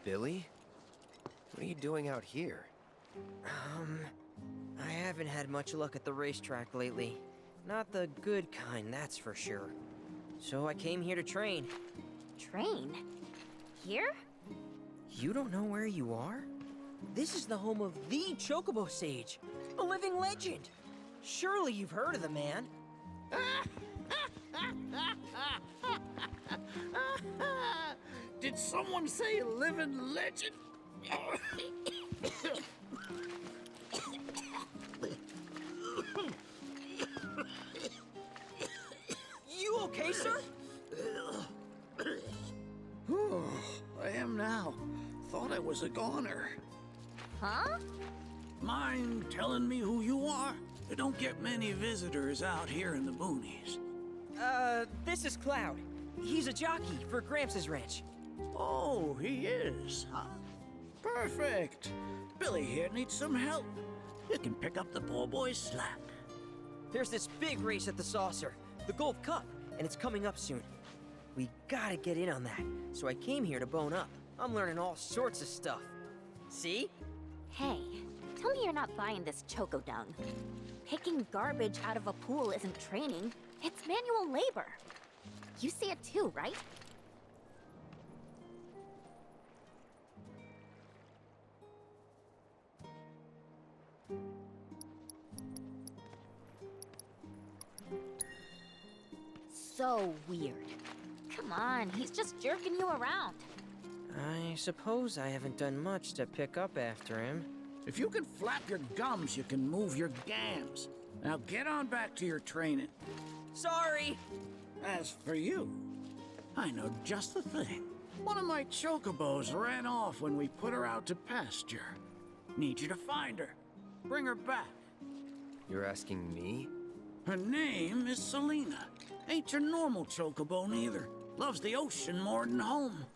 Billy? What are you doing out here? I haven't had much luck at the racetrack lately. Not the good kind, that's for sure. So I came here to train. Train? Here? You don't know where you are? This is the home of the Chocobo Sage, a living legend. Surely you've heard of the man. Did someone say living legend? You okay, sir? I am now. Thought I was a goner. Huh? Mind telling me who you are? We don't get many visitors out here in the boonies. This is Cloud. He's a jockey for Gramps' ranch. Oh, he is, huh? Perfect. Billy here needs some help. You can pick up the poor boy's slack. There's this big race at the Saucer, the Gold Cup, and it's coming up soon. We gotta get in on that, so I came here to bone up. I'm learning all sorts of stuff. See? Hey, tell me you're not buying this choco dung. Picking garbage out of a pool isn't training, it's manual labor. You see it too, right? So weird. Come on, he's just jerking you around. I suppose I haven't done much to pick up after him. If you can flap your gums, you can move your gams. Now get on back to your training. Sorry! As for you, I know just the thing. One of my chocobos ran off when we put her out to pasture. Need you to find her. Bring her back. You're asking me? Her name is Selena. Ain't your normal chocobo neither. Loves the ocean more than home.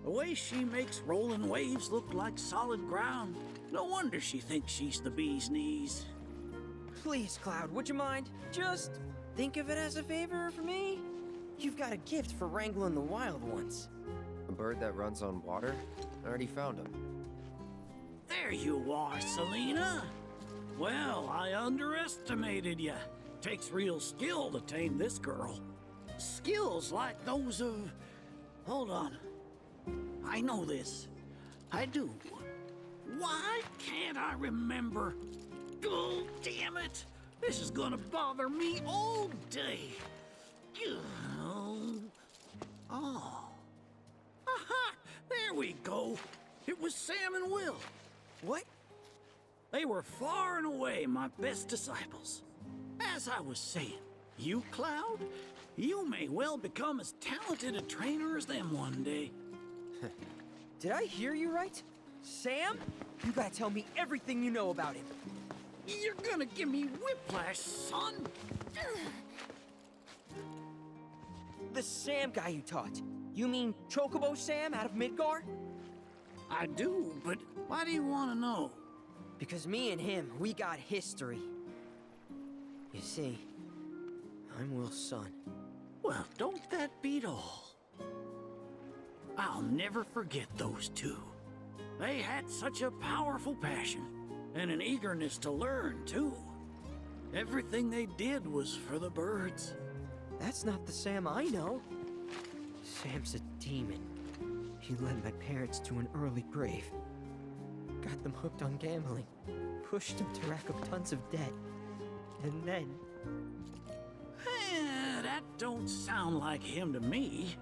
The way she makes rolling waves look like solid ground. No wonder she thinks she's the bee's knees. Please, Cloud, would you mind? Just think of it as a favor for me. You've got a gift for wrangling the wild ones. A bird that runs on water? I already found him. There you are, Selena. Well, I underestimated you. Takes real skill to tame this girl. Skills like those of... Hold on. I know this. I do. Why can't I remember? Oh, damn it! This is gonna bother me all day. Oh. Aha! There we go. It was Sam and Will. What? They were far and away my best disciples. As I was saying, you, Cloud, you may well become as talented a trainer as them one day. Did I hear you right? Sam? You gotta tell me everything you know about him. You're gonna give me whiplash, son. The Sam guy you taught. You mean Chocobo Sam out of Midgar? I do, but why do you want to know? Because me and him, we got history. You see, I'm Will's son. Well, don't that beat all? I'll never forget those two. They had such a powerful passion, and an eagerness to learn, too. Everything they did was for the birds. That's not the Sam I know. Sam's a demon. He led my parents to an early grave. Got them hooked on gambling. Pushed them to rack up tons of debt. And then... That don't sound like him to me.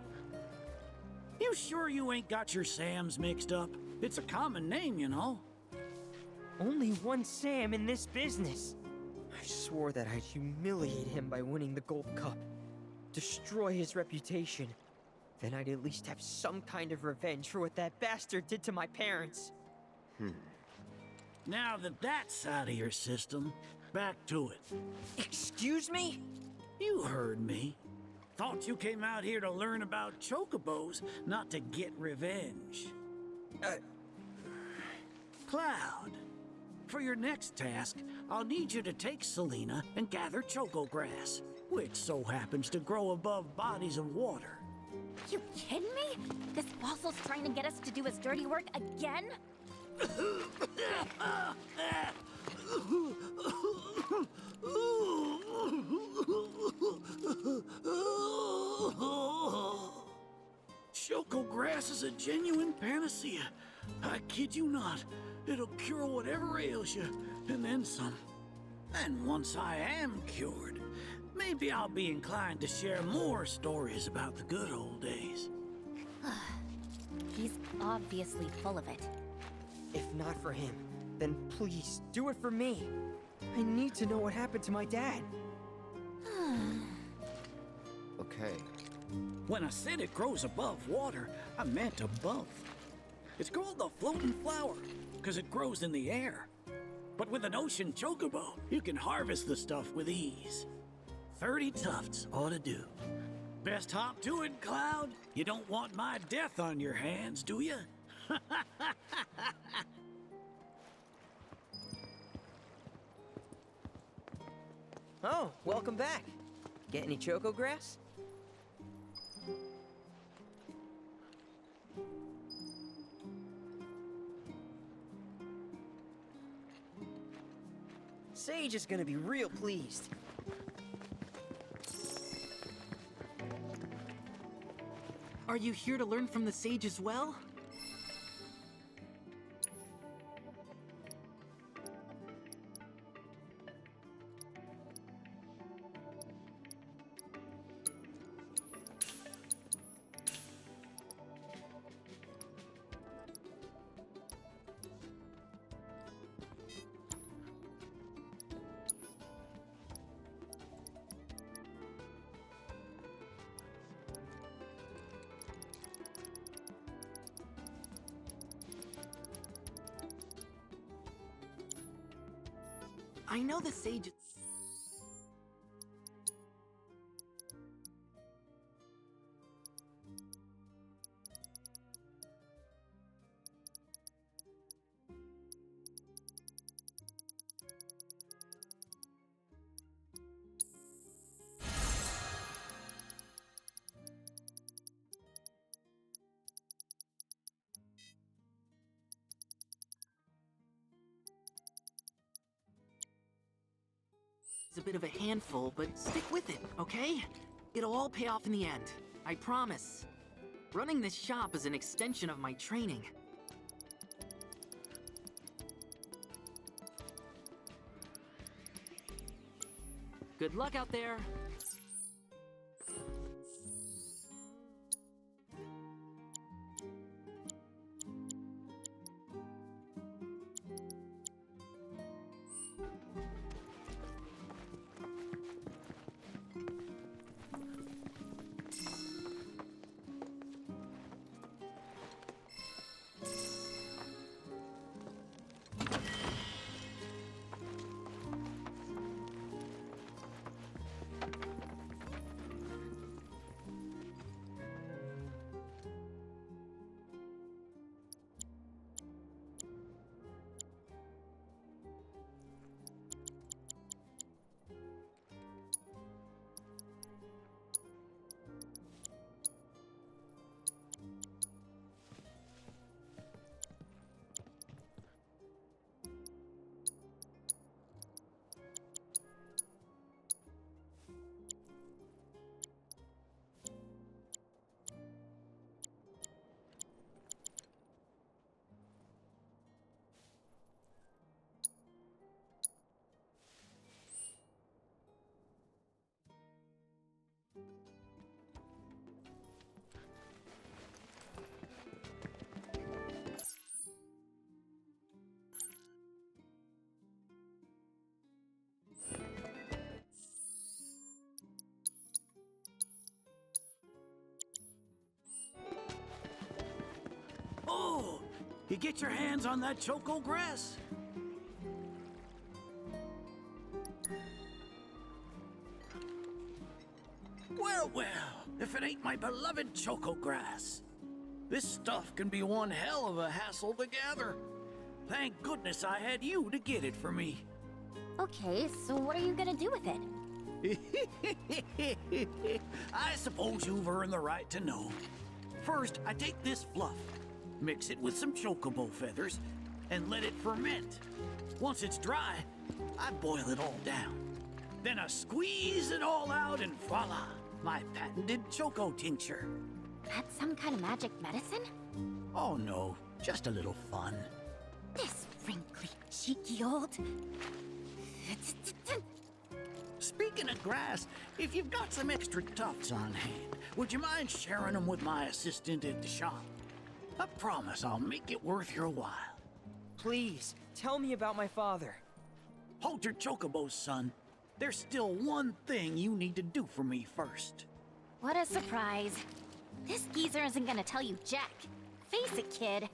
You sure you ain't got your Sams mixed up? It's a common name, you know. Only one Sam in this business. I swore that I'd humiliate him by winning the Gold Cup. Destroy his reputation. Then I'd at least have some kind of revenge for what that bastard did to my parents. Now that that's out of your system, back to it. Excuse me? You heard me. Thought you came out here to learn about chocobos, not to get revenge. Cloud, for your next task, I'll need you to take Selena and gather choco grass, which so happens to grow above bodies of water. You kidding me? This fossil's trying to get us to do his dirty work again? Choco grass is a genuine panacea. I kid you not. It'll cure whatever ails you, and then some. And once I am cured, maybe I'll be inclined to share more stories about the good old days. He's obviously full of it. If not for him, then please do it for me. I need to know what happened to my dad. Okay. When I said it grows above water, I meant above. It's called the floating flower, because it grows in the air. But with an ocean chocobo, you can harvest the stuff with ease. 30 tufts ought to do. Best hop to it, Cloud. You don't want my death on your hands, do you? Oh, welcome back. Get any choco grass? Sage is gonna be real pleased. Are you here to learn from the sage as well? I know the sage... It's a bit of a handful, but stick with it, okay? It'll all pay off in the end. I promise. Running this shop is an extension of my training. Good luck out there. Oh, you get your hands on that choco grass? Well, well, if it ain't my beloved choco grass. This stuff can be one hell of a hassle to gather. Thank goodness I had you to get it for me. Okay, so what are you gonna do with it? I suppose you've earned the right to know. First, I take this fluff, mix it with some chocobo feathers, and let it ferment. Once it's dry, I boil it all down. Then I squeeze it all out and voila, my patented choco tincture. That's some kind of magic medicine? Oh no, just a little fun. This wrinkly, cheeky old... Speaking of grass, if you've got some extra tufts on hand, would you mind sharing them with my assistant at the shop? I promise I'll make it worth your while. Please, tell me about my father. Hold your chocobos, son. There's still one thing you need to do for me first. What a surprise. This geezer isn't gonna tell you jack. Face it, kid.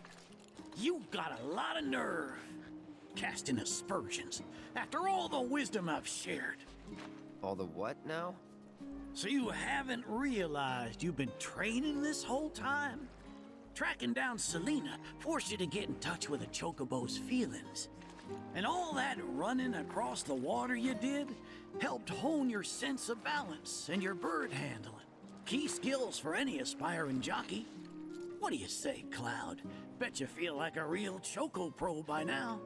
You've got a lot of nerve. Casting aspersions after all the wisdom I've shared. All the what now? So you haven't realized you've been training this whole time? Tracking down Selena forced you to get in touch with a chocobo's feelings. And all that running across the water you did helped hone your sense of balance and your bird handling. Key skills for any aspiring jockey. What do you say, Cloud? Bet you feel like a real choco pro by now.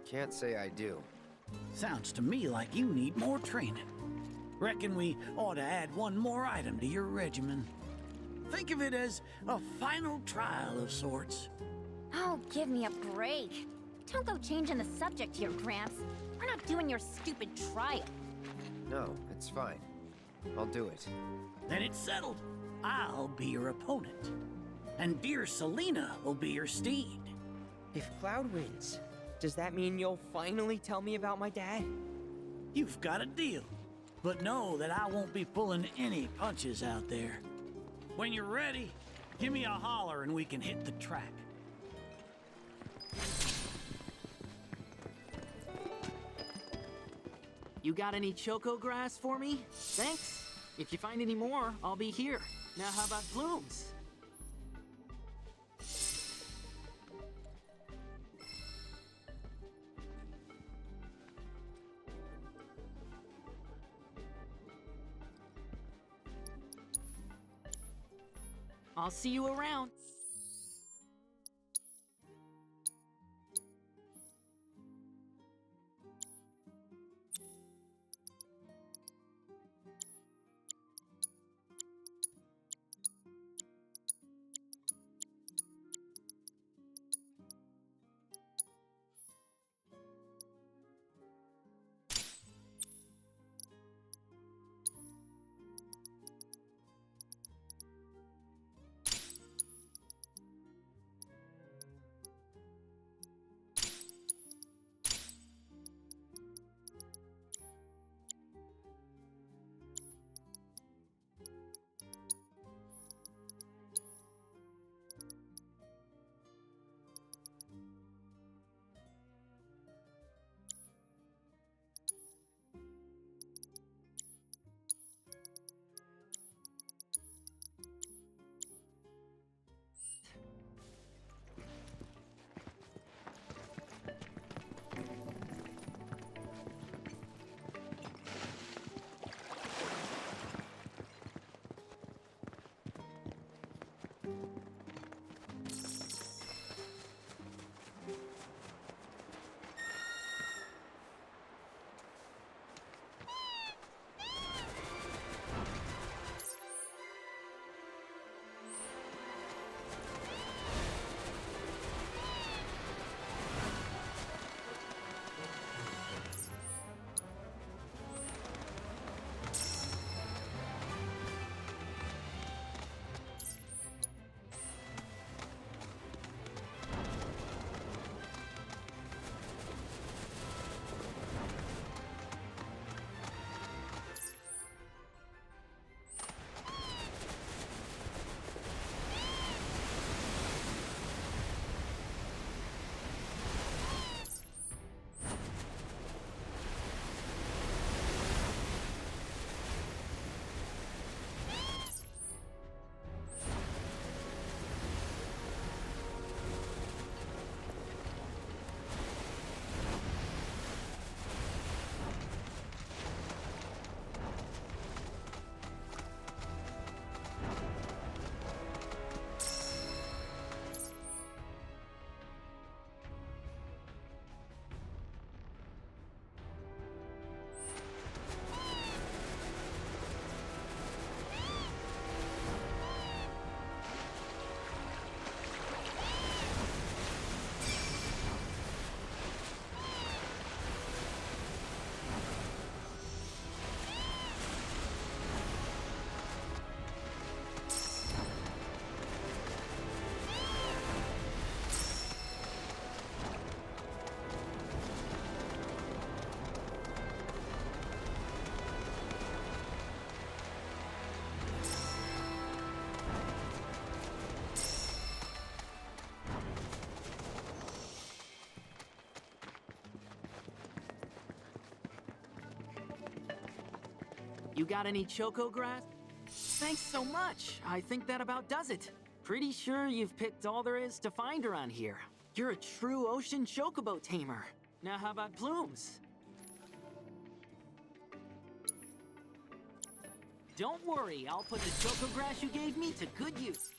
Can't say I do. Sounds to me like you need more training. Reckon we ought to add one more item to your regimen. Think of it as a final trial of sorts. Oh, give me a break. Don't go changing the subject here, Gramps. We're not doing your stupid trial. No, it's fine. I'll do it. Then it's settled. I'll be your opponent. And dear Selena will be your steed. If Cloud wins, does that mean you'll finally tell me about my dad? You've got a deal. But know that I won't be pulling any punches out there. When you're ready, give me a holler and we can hit the track. You got any choco grass for me? Thanks. If you find any more, I'll be here. Now how about blooms? I'll see you around. You got any choco grass? Thanks so much. I think that about does it. Pretty sure you've picked all there is to find around here. You're a true ocean chocobo tamer. Now how about plumes? Don't worry, I'll put the choco grass you gave me to good use.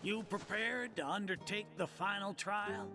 You prepared to undertake the final trial?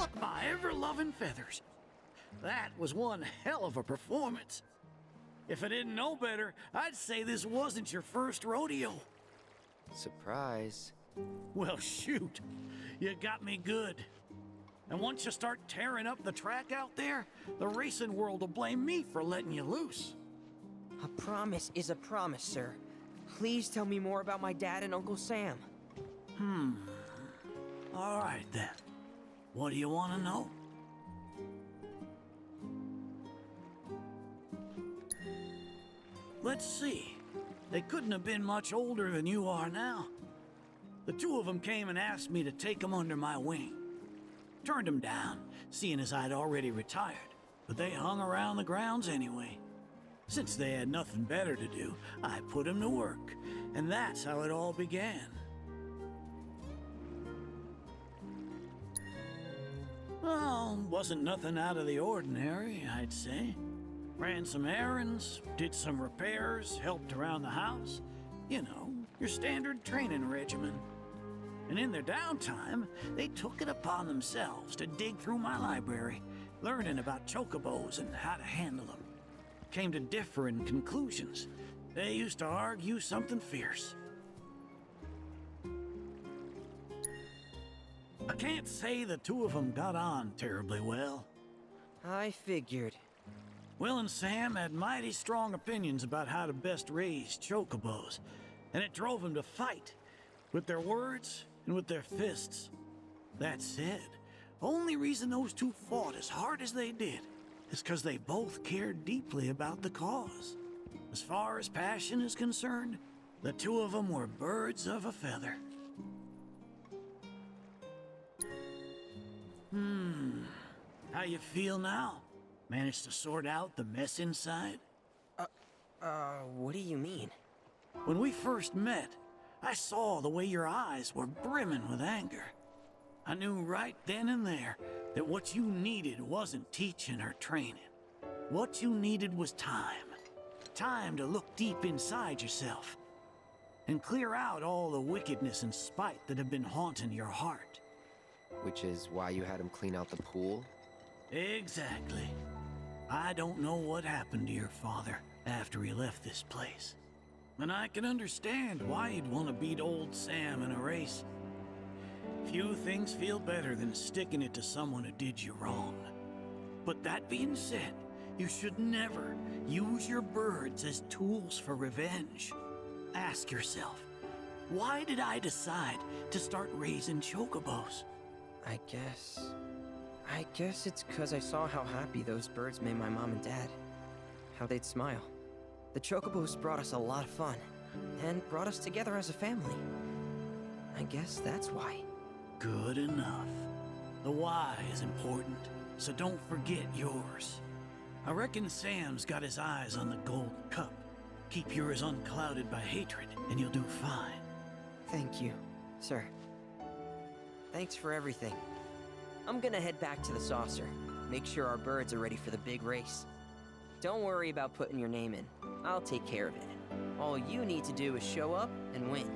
Pluck my ever-loving feathers. That was one hell of a performance. If I didn't know better, I'd say this wasn't your first rodeo. Surprise. Well, shoot. You got me good. And once you start tearing up the track out there, the racing world will blame me for letting you loose. A promise is a promise, sir. Please tell me more about my dad and Uncle Sam. All right, then. What do you want to know? Let's see. They couldn't have been much older than you are now. The two of them came and asked me to take them under my wing. Turned them down, seeing as I'd already retired, but they hung around the grounds anyway. Since they had nothing better to do, I put them to work, and that's how it all began. Well, wasn't nothing out of the ordinary, I'd say. Ran some errands, did some repairs, helped around the house. You know, your standard training regimen. And in their downtime, they took it upon themselves to dig through my library, learning about chocobos and how to handle them. Came to differing conclusions. They used to argue something fierce. I can't say the two of them got on terribly well. I figured. Will and Sam had mighty strong opinions about how to best raise chocobos, and it drove them to fight, with their words and with their fists. That said, only reason those two fought as hard as they did is because they both cared deeply about the cause. As far as passion is concerned, the two of them were birds of a feather. How you feel now? Managed to sort out the mess inside? What do you mean? When we first met, I saw the way your eyes were brimming with anger. I knew right then and there that what you needed wasn't teaching or training. What you needed was time. Time to look deep inside yourself and clear out all the wickedness and spite that have been haunting your heart. Which is why you had him clean out the pool? Exactly. I don't know what happened to your father after he left this place. And I can understand why you'd want to beat old Sam in a race. Few things feel better than sticking it to someone who did you wrong. But that being said, you should never use your birds as tools for revenge. Ask yourself, why did I decide to start raising chocobos? I guess it's because I saw how happy those birds made my mom and dad. How they'd smile. The chocobos brought us a lot of fun, and brought us together as a family. I guess that's why. Good enough. The why is important, so don't forget yours. I reckon Sam's got his eyes on the gold cup. Keep yours unclouded by hatred, and you'll do fine. Thank you, sir. Thanks for everything. I'm gonna head back to the saucer. Make sure our birds are ready for the big race. Don't worry about putting your name in. I'll take care of it. All you need to do is show up and win.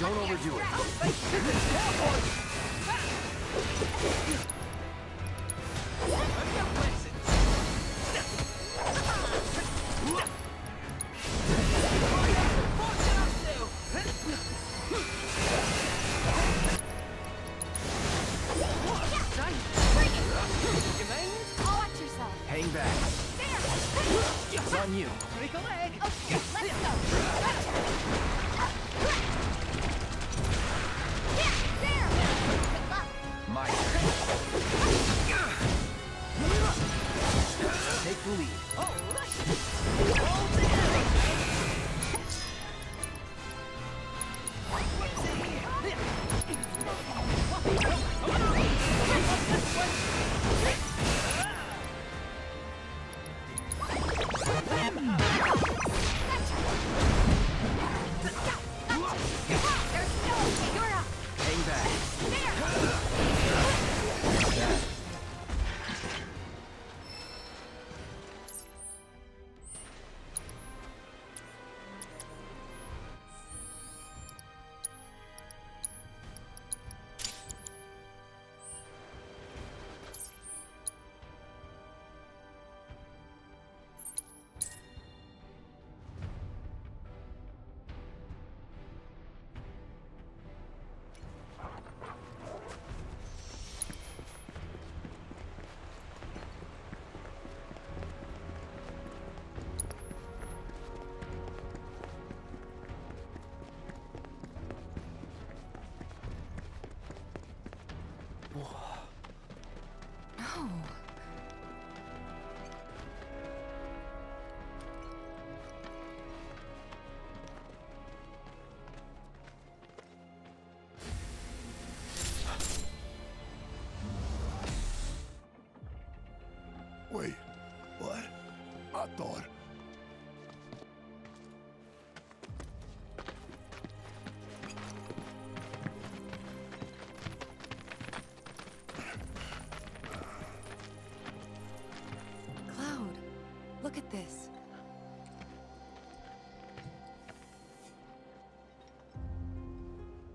Don't overdo it.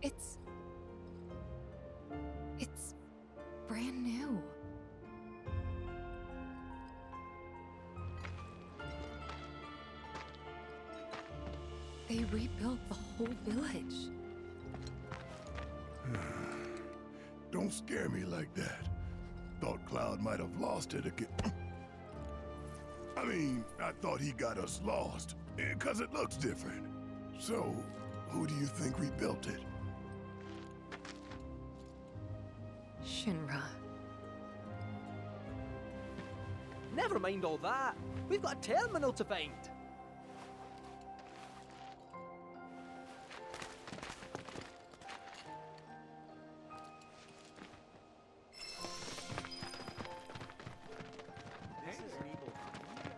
It's brand new. They rebuilt the whole village. Don't scare me like that. Thought Cloud might have lost it again. I mean, I thought he got us lost, because it looks different. So, who do you think rebuilt it? Shinra. Never mind all that. We've got a terminal to find.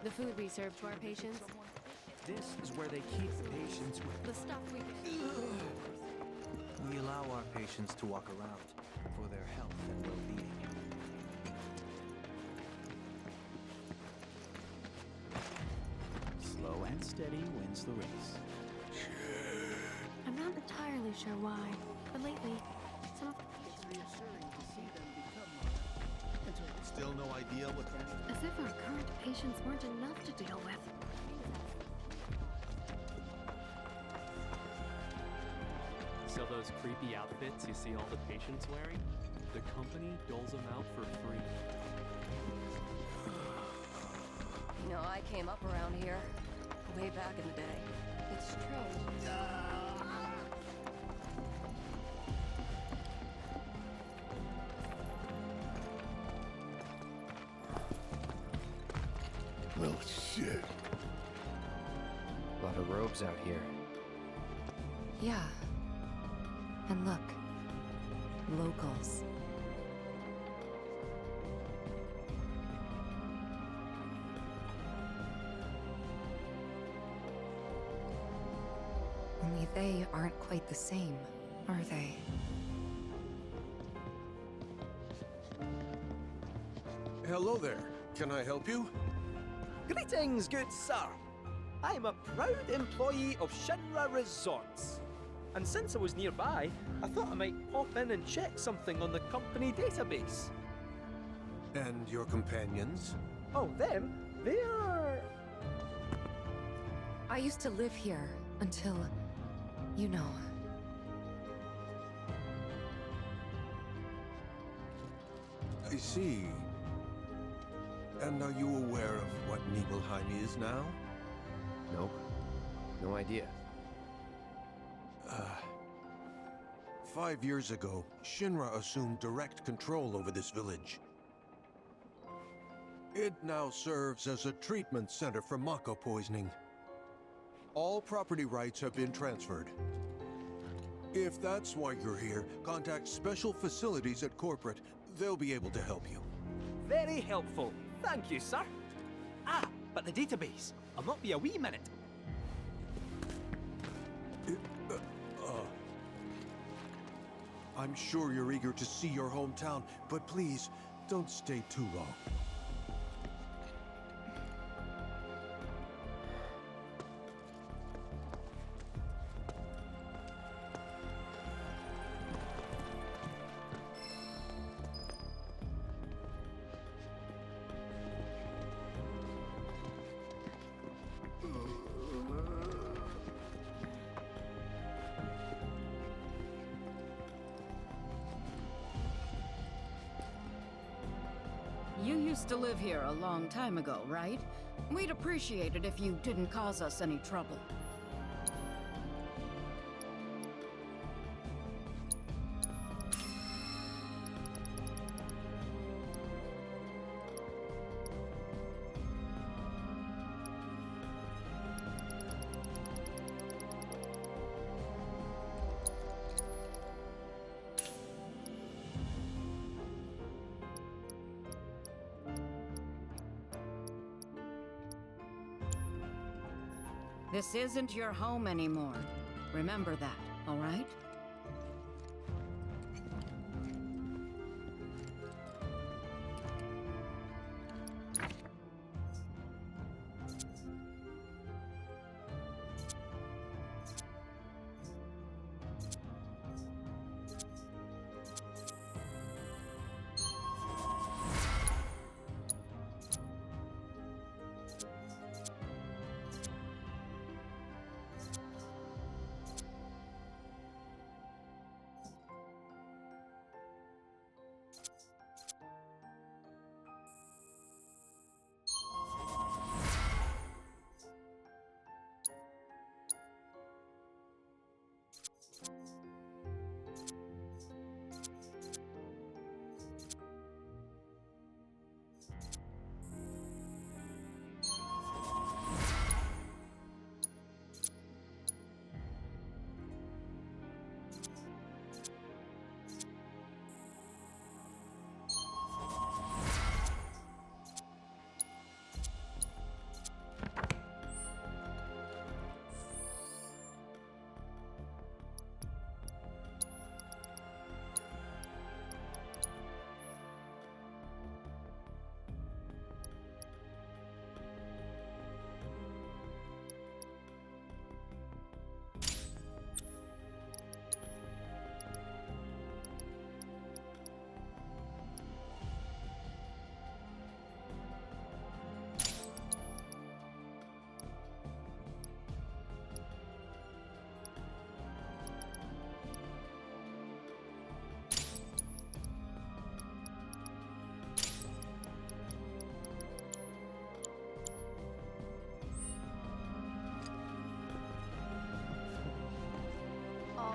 The food we serve to our patients, This is where they keep the patients with. the stuff we get. We allow our patients to walk around for their health and well-being. Slow and steady wins the race. I'm not entirely sure why, but lately, some of the patients, Still no idea what... as if our current patients weren't enough to deal with. So those creepy outfits you see all the patients wearing? The company doles them out for free. You know, I came up around here way back in the day. It's strange. Well, shit. A lot of robes out here. Yeah. And look. Locals. Only they aren't quite the same, are they? Hello there. Can I help you? Greetings, good sir. I am a proud employee of Shinra Resorts. And since I was nearby, I thought I might pop in and check something on the company database. And your companions? Oh, them? They are... I used to live here until, you know. I see. And are you aware of what Nibelheim is now? Nope. No idea. 5 years ago, Shinra assumed direct control over this village. It now serves as a treatment center for Mako poisoning. All property rights have been transferred. If that's why you're here, contact Special Facilities at Corporate. They'll be able to help you. Very helpful. Thank you, sir. Ah, but the database. I'll not be a wee minute. I'm sure you're eager to see your hometown, but please, don't stay too long. You used to live here a long time ago, right? We'd appreciate it if you didn't cause us any trouble. This isn't your home anymore. Remember that, all right?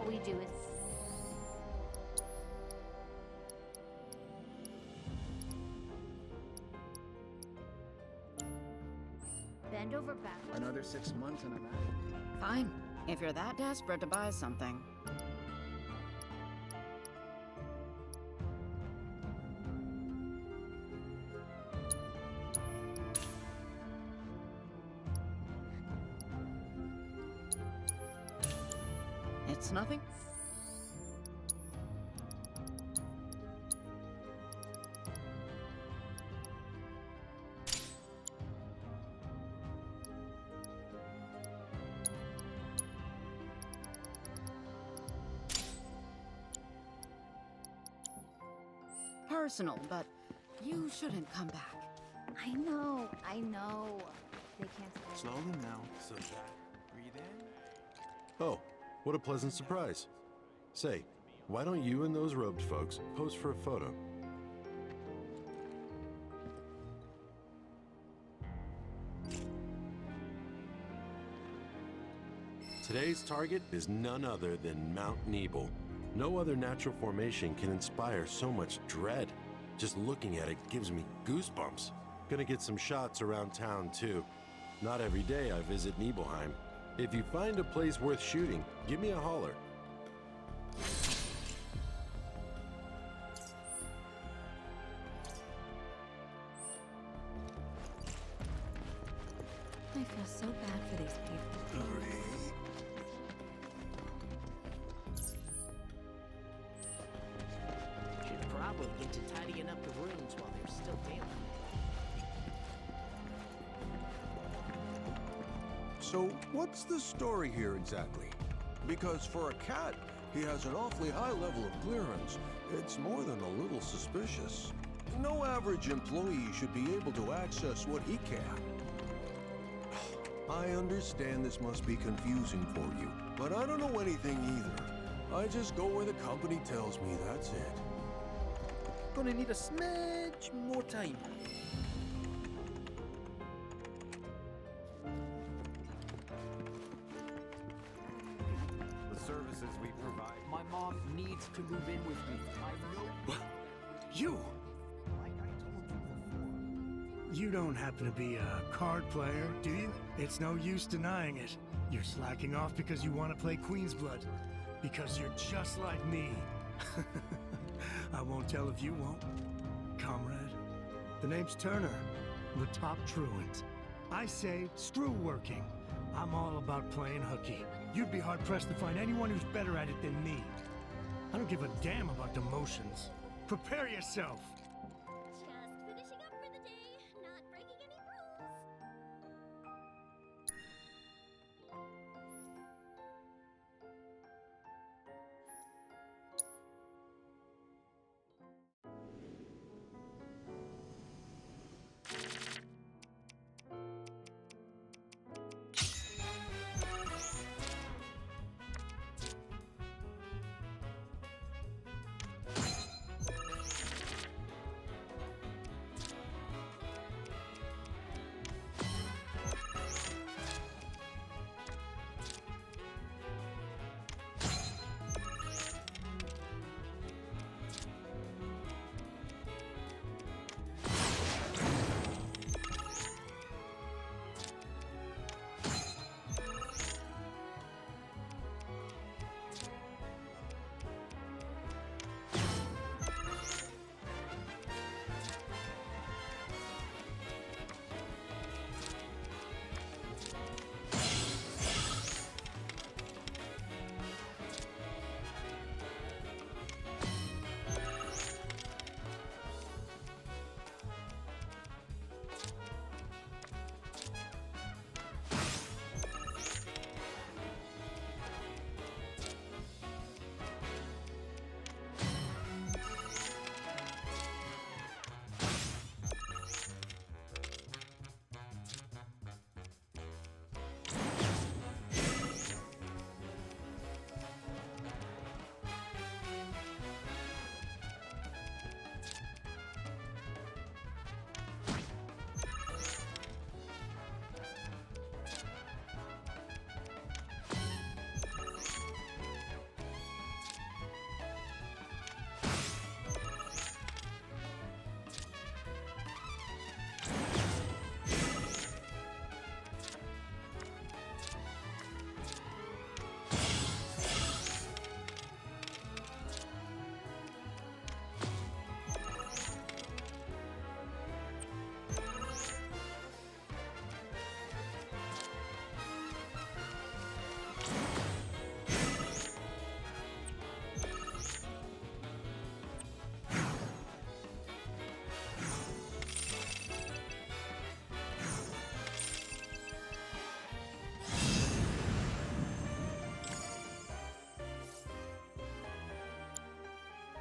all we do is... bend over backwards. Another 6 months and I'm out. Fine, if you're that desperate to buy something. It's nothing. Personal, but you shouldn't come back. I know. They can't stay. Slowly now. So that. Breathe in. Oh, what a pleasant surprise. Say, why don't you and those robed folks pose for a photo? Today's target is none other than Mount Nibel. No other natural formation can inspire so much dread. Just looking at it gives me goosebumps. Gonna get some shots around town too. Not every day I visit Nibelheim. If you find a place worth shooting, give me a holler. I feel so bad for these people. Should probably get to tidying up the rooms while they're still damp. So, what's the story here exactly? Because for a cat, he has an awfully high level of clearance. It's more than a little suspicious. No average employee should be able to access what he can. I understand this must be confusing for you, but I don't know anything either. I just go where the company tells me, that's it. Gonna need a smidge more time. The services we provide. My mom needs to move in with me. I know. What? You? You don't happen to be a card player, do you? It's no use denying it. You're slacking off because you want to play Queen's Blood. Because you're just like me. I won't tell if you won't. Comrade. The name's Turner. The top truant. I say, screw working. I'm all about playing hooky. You'd be hard-pressed to find anyone who's better at it than me. I don't give a damn about demotions. Prepare yourself. Just finishing up for the day, not breaking any rules.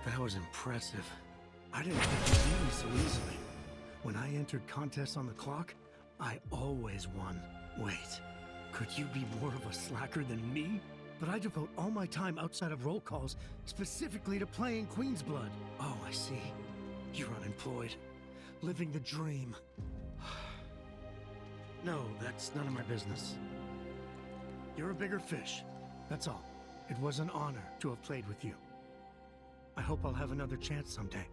That was impressive. I didn't think you'd beat me so easily. When I entered contests on the clock, I always won. Wait, could you be more of a slacker than me? But I devote all my time outside of roll calls specifically to playing Queen's Blood. Oh, I see. You're unemployed. Living the dream. No, that's none of my business. You're a bigger fish. That's all. It was an honor to have played with you. I hope I'll have another chance someday.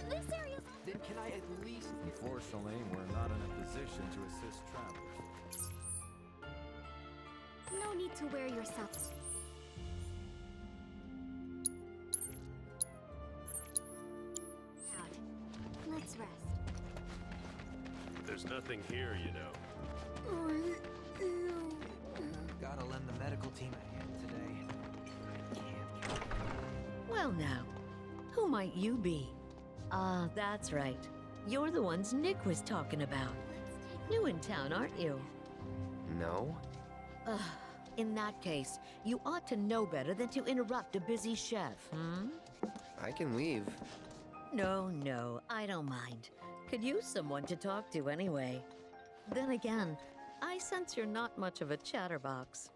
This area's... Then can I at least... Unfortunately, we're not in a position to assist travelers. No need to wear yourself. Out. Let's rest. There's nothing here, you know. Gotta lend the medical team a hand today. Well now, who might you be? Ah, that's right. You're the ones Nick was talking about. New in town, aren't you? No? In that case, you ought to know better than to interrupt a busy chef, hmm? I can leave. No, I don't mind. Could use someone to talk to anyway. Then again, I sense you're not much of a chatterbox.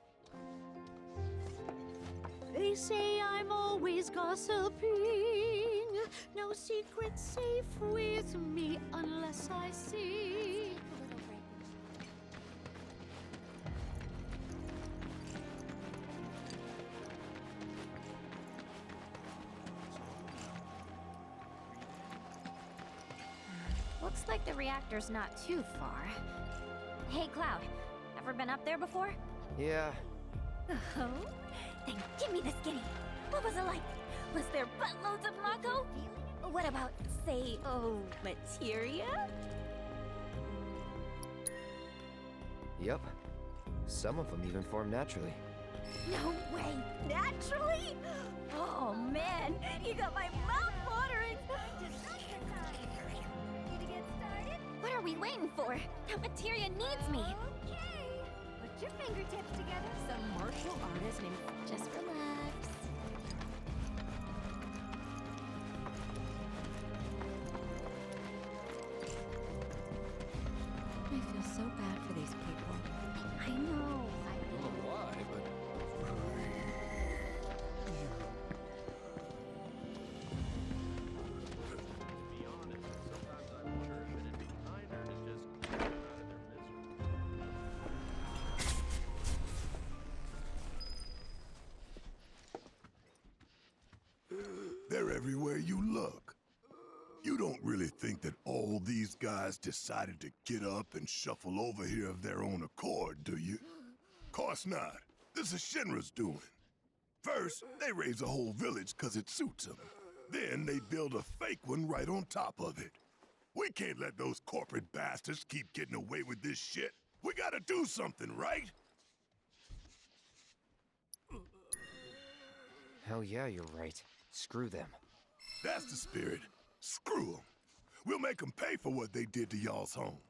They say I'm always gossiping. No secret safe with me unless I see. Looks like the reactor's not too far. Hey, Cloud, ever been up there before? Yeah. Oh? Then give me the skinny. What was it like? Was there buttloads of Mako? What about, say, materia? Yep. Some of them even form naturally. No way! Naturally? Oh man, you got my mouth watering! What are we waiting for? That materia needs me! Okay! Put your fingertips together. Some martial artist named... Just relax. I feel so bad for these people. I know. I don't know why, but... They're everywhere you look. You don't really think that all these guys decided to get up and shuffle over here of their own accord, do you? Course not. This is Shinra's doing. First, they raise a whole village 'cause it suits them. Then they build a fake one right on top of it. We can't let those corporate bastards keep getting away with this shit. We gotta do something, right? Hell yeah, you're right. Screw them. That's the spirit. Screw them. We'll make them pay for what they did to y'all's home.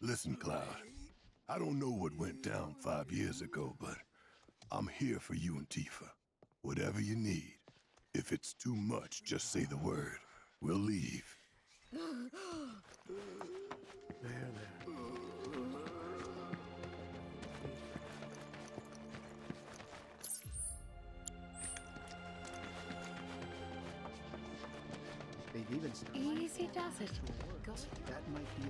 Listen, Cloud. I don't know what went down 5 years ago, but I'm here for you and Tifa. Whatever you need. If it's too much, just say the word. We'll leave. There. They've even... Easy does it. That might be...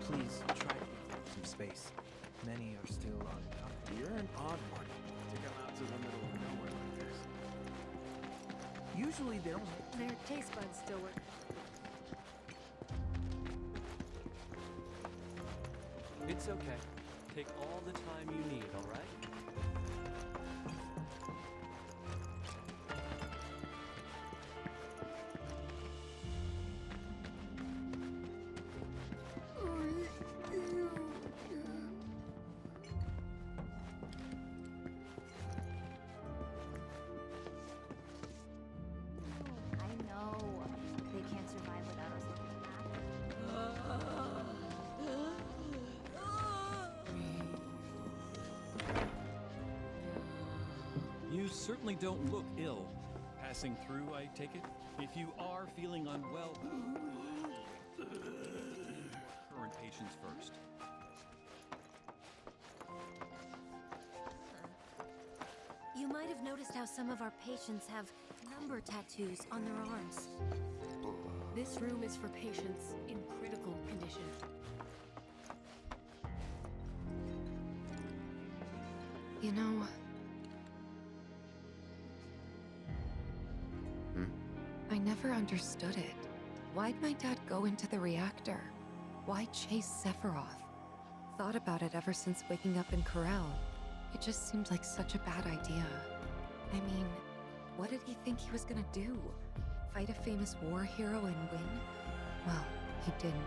Please, try to give some space. Many are still on. You're an odd one to come out to the middle of nowhere like this. Usually they don't... Their taste buds still work. It's okay. Take all the time you need, all right? I know. They can't survive without us looking after them. certainly don't look ill. Passing through, I take it? If you are feeling unwell, current patients first. You might have noticed how some of our patients have number tattoos on their arms. This room is for patients in critical condition. You know... I never understood it. Why'd my dad go into the reactor? Why chase Sephiroth? Thought about it ever since waking up in Corel. It just seemed like such a bad idea. I mean, what did he think he was gonna do? Fight a famous war hero and win? Well, he didn't.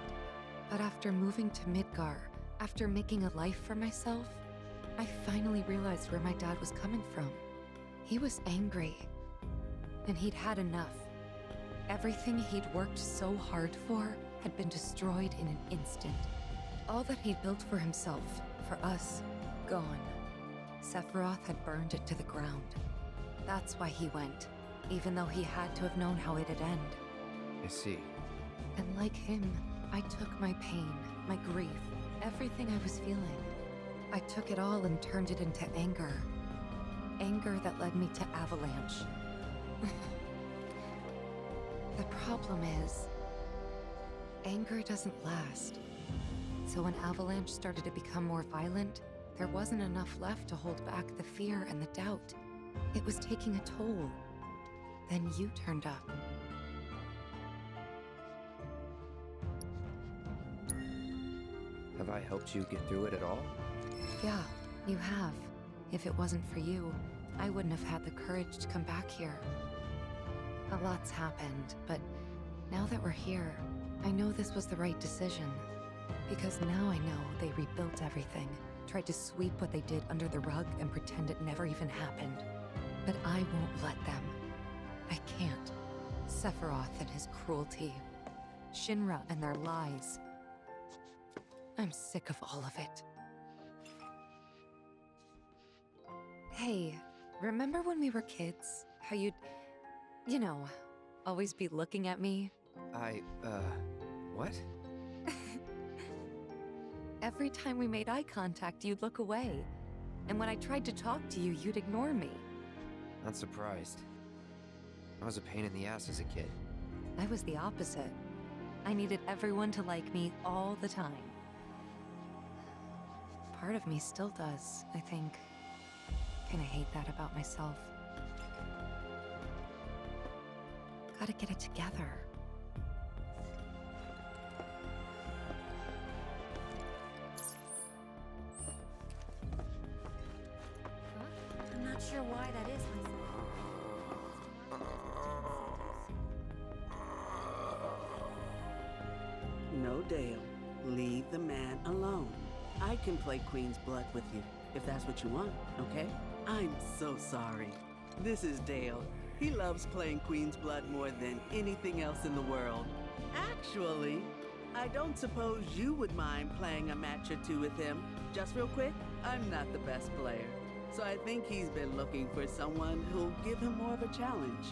But after moving to Midgar, after making a life for myself, I finally realized where my dad was coming from. He was angry. And he'd had enough. Everything he'd worked so hard for had been destroyed in an instant. All that he'd built for himself, for us, gone. Sephiroth had burned it to the ground. That's why he went, even though he had to have known how it'd end. I see. And like him, I took my pain, my grief, everything I was feeling. I took it all and turned it into anger. Anger that led me to Avalanche. The problem is, anger doesn't last. So when Avalanche started to become more violent, there wasn't enough left to hold back the fear and the doubt. It was taking a toll. Then you turned up. Have I helped you get through it at all? Yeah, you have. If it wasn't for you, I wouldn't have had the courage to come back here. A lot's happened, but now that we're here, I know this was the right decision. Because now I know they rebuilt everything, tried to sweep what they did under the rug and pretend it never even happened. But I won't let them. I can't. Sephiroth and his cruelty. Shinra and their lies. I'm sick of all of it. Hey, remember when we were kids? How you'd, you know, always be looking at me? What? Every time we made eye contact, you'd look away. And when I tried to talk to you, you'd ignore me. Not surprised. I was a pain in the ass as a kid. I was the opposite. I needed everyone to like me all the time. Part of me still does, I think. Kinda hate that about myself. Gotta get it together. I'm not sure why that is, No, Dale. Leave the man alone. I can play Queen's Blood with you, if that's what you want, okay? I'm so sorry. This is Dale. He loves playing Queen's Blood more than anything else in the world. Actually, I don't suppose you would mind playing a match or two with him. Just real quick, I'm not the best player, so I think he's been looking for someone who'll give him more of a challenge.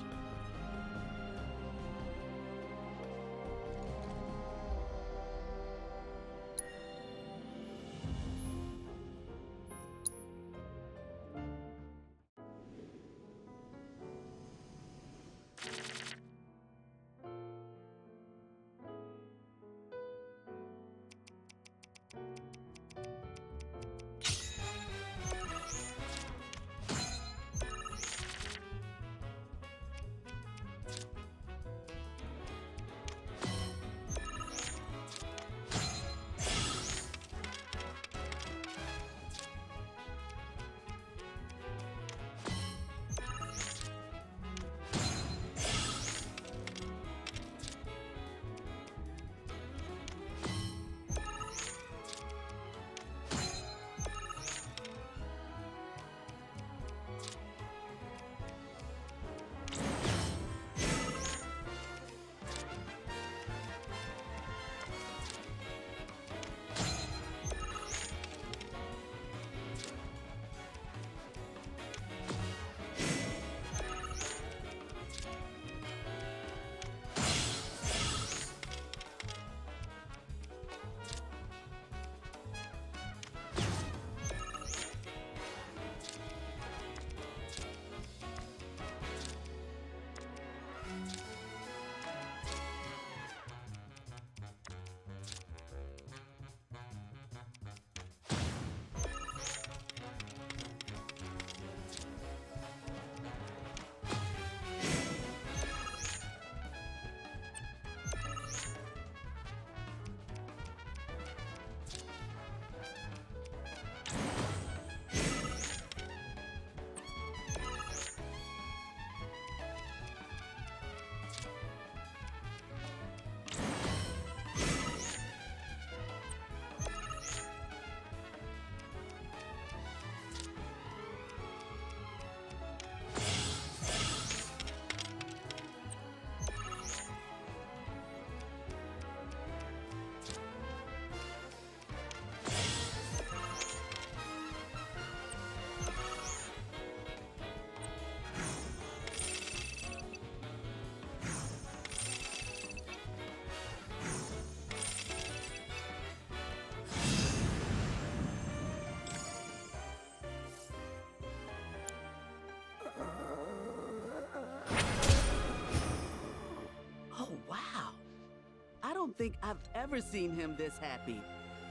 don't think I've ever seen him this happy.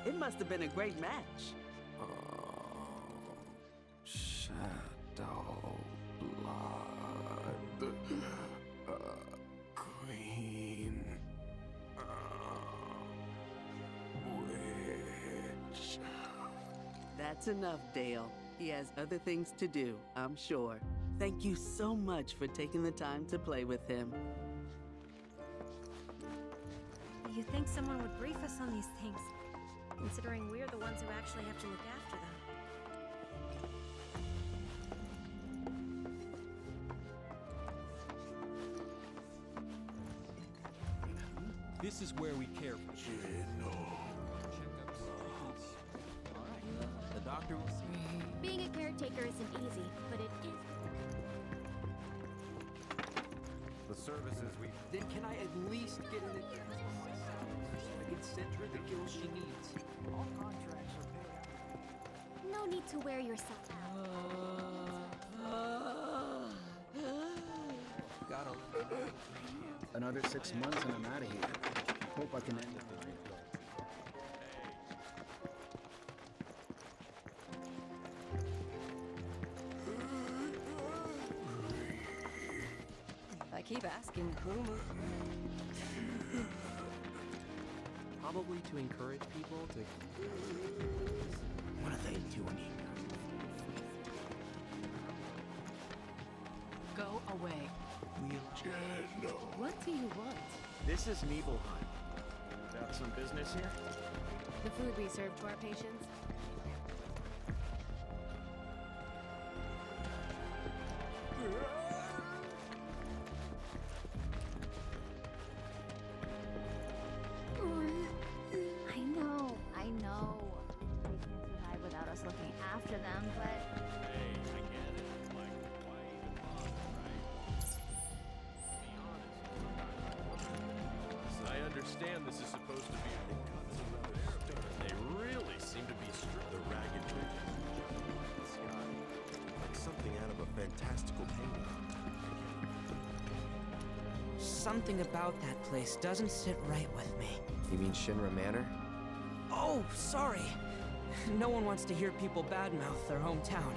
It must have been a great match. Shadow blood. Queen. Witch. That's enough, Dale. He has other things to do, I'm sure. Thank you so much for taking the time to play with him. You'd think someone would brief us on these things, considering we're the ones who actually have to look after them. This is where we care for The doctor will see. Being a caretaker isn't easy, but it is. The services we... Then can I at least get an address for myself so I can send her the kills she needs? All contracts are paid out. No need to wear yourself out. Gotta Another 6 months and I'm out of here. Hope I can end it. I keep asking whom. Probably to encourage people to. What are they doing here? Go away. What do you want? This is Nibelheim. Got some business here? The food we serve to our patients? I know. They can't see high without us looking after them, but... Hey, I get it. Like, why even bother, right? I understand this is supposed to be They really seem to be the ragged bridges in the sky. Like something out of a fantastical painting. Something about that place doesn't sit right with me. You mean Shinra Manor? Oh, sorry. No one wants to hear people badmouth their hometown.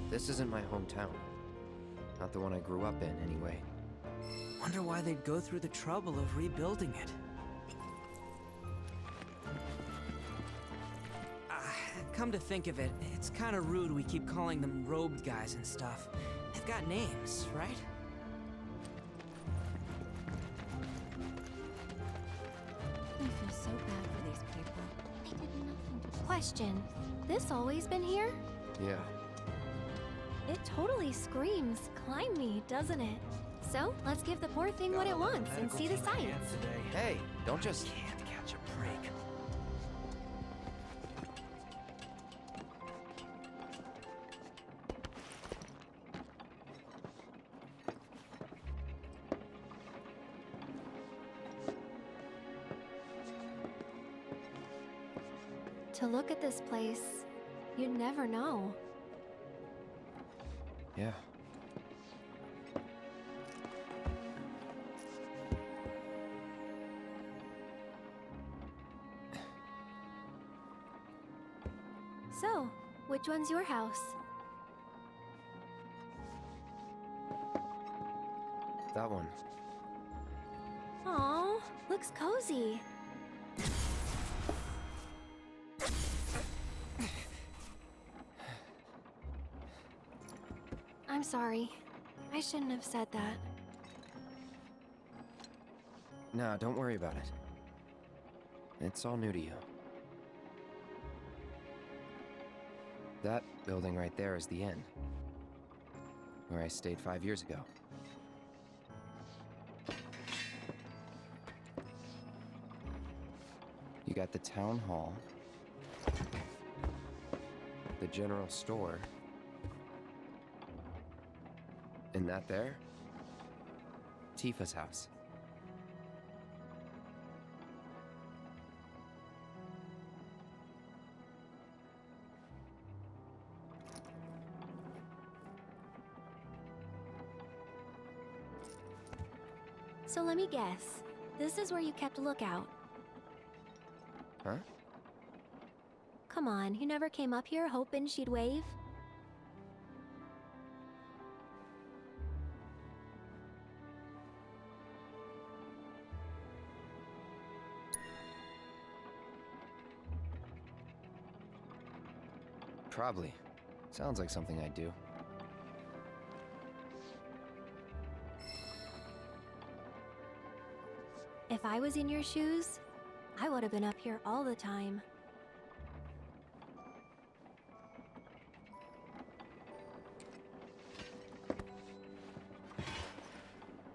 This isn't my hometown. Not the one I grew up in, anyway. Wonder why they'd go through the trouble of rebuilding it. Come to think of it, it's kind of rude we keep calling them robed guys and stuff. They've got names, right? I feel so bad for these people. They did nothing to... Question. This always been here? Yeah. It totally screams, climb me, doesn't it? So, let's give the poor thing what it wants and see the science. Hey, don't just... Can't catch a break. To look at this place, you'd never know. Yeah. So, which one's your house? That one. Aw, looks cozy. I'm sorry. I shouldn't have said that. No, don't worry about it. It's all new to you. That building right there is the inn. Where I stayed 5 years ago. You got the town hall, the general store, and that there? Tifa's house. So let me guess. This is where you kept a lookout. Huh? Come on, you never came up here hoping she'd wave? Probably. Sounds like something I'd do. If I was in your shoes, I would have been up here all the time.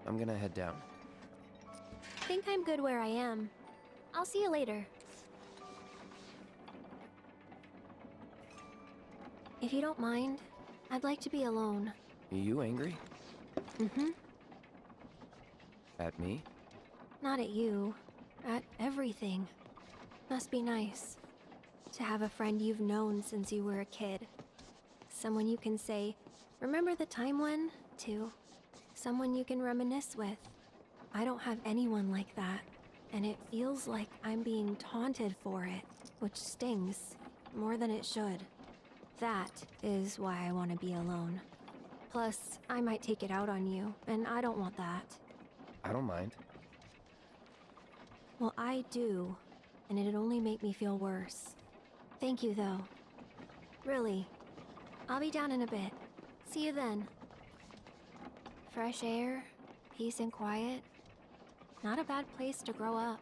I'm gonna head down. Think I'm good where I am. I'll see you later. If you don't mind, I'd like to be alone. You angry? Mm-hmm. At me? Not at you. At everything. Must be nice. To have a friend you've known since you were a kid. Someone you can say, "Remember the time when?" to. Someone you can reminisce with. I don't have anyone like that. And it feels like I'm being taunted for it. Which stings. More than it should. That is why I want to be alone. Plus, I might take it out on you, and I don't want that. I don't mind. Well, I do, and it'd only make me feel worse. Thank you, though. Really. I'll be down in a bit. See you then. Fresh air, peace and quiet. Not a bad place to grow up.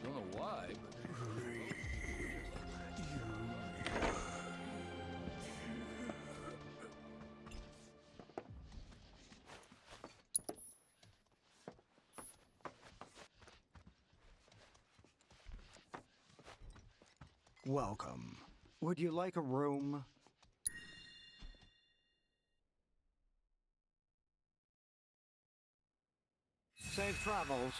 Don't know why, but... Welcome. Would you like a room? Safe travels.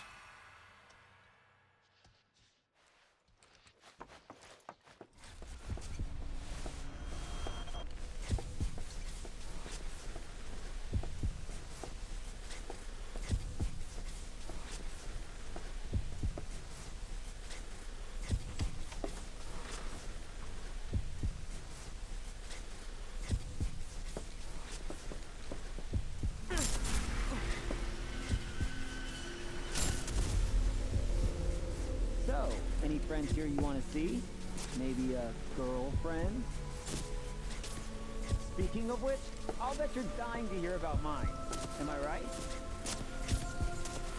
So, any friends here you want to see? Maybe a girlfriend? Speaking of which, I'll bet you're dying to hear about mine. Am I right?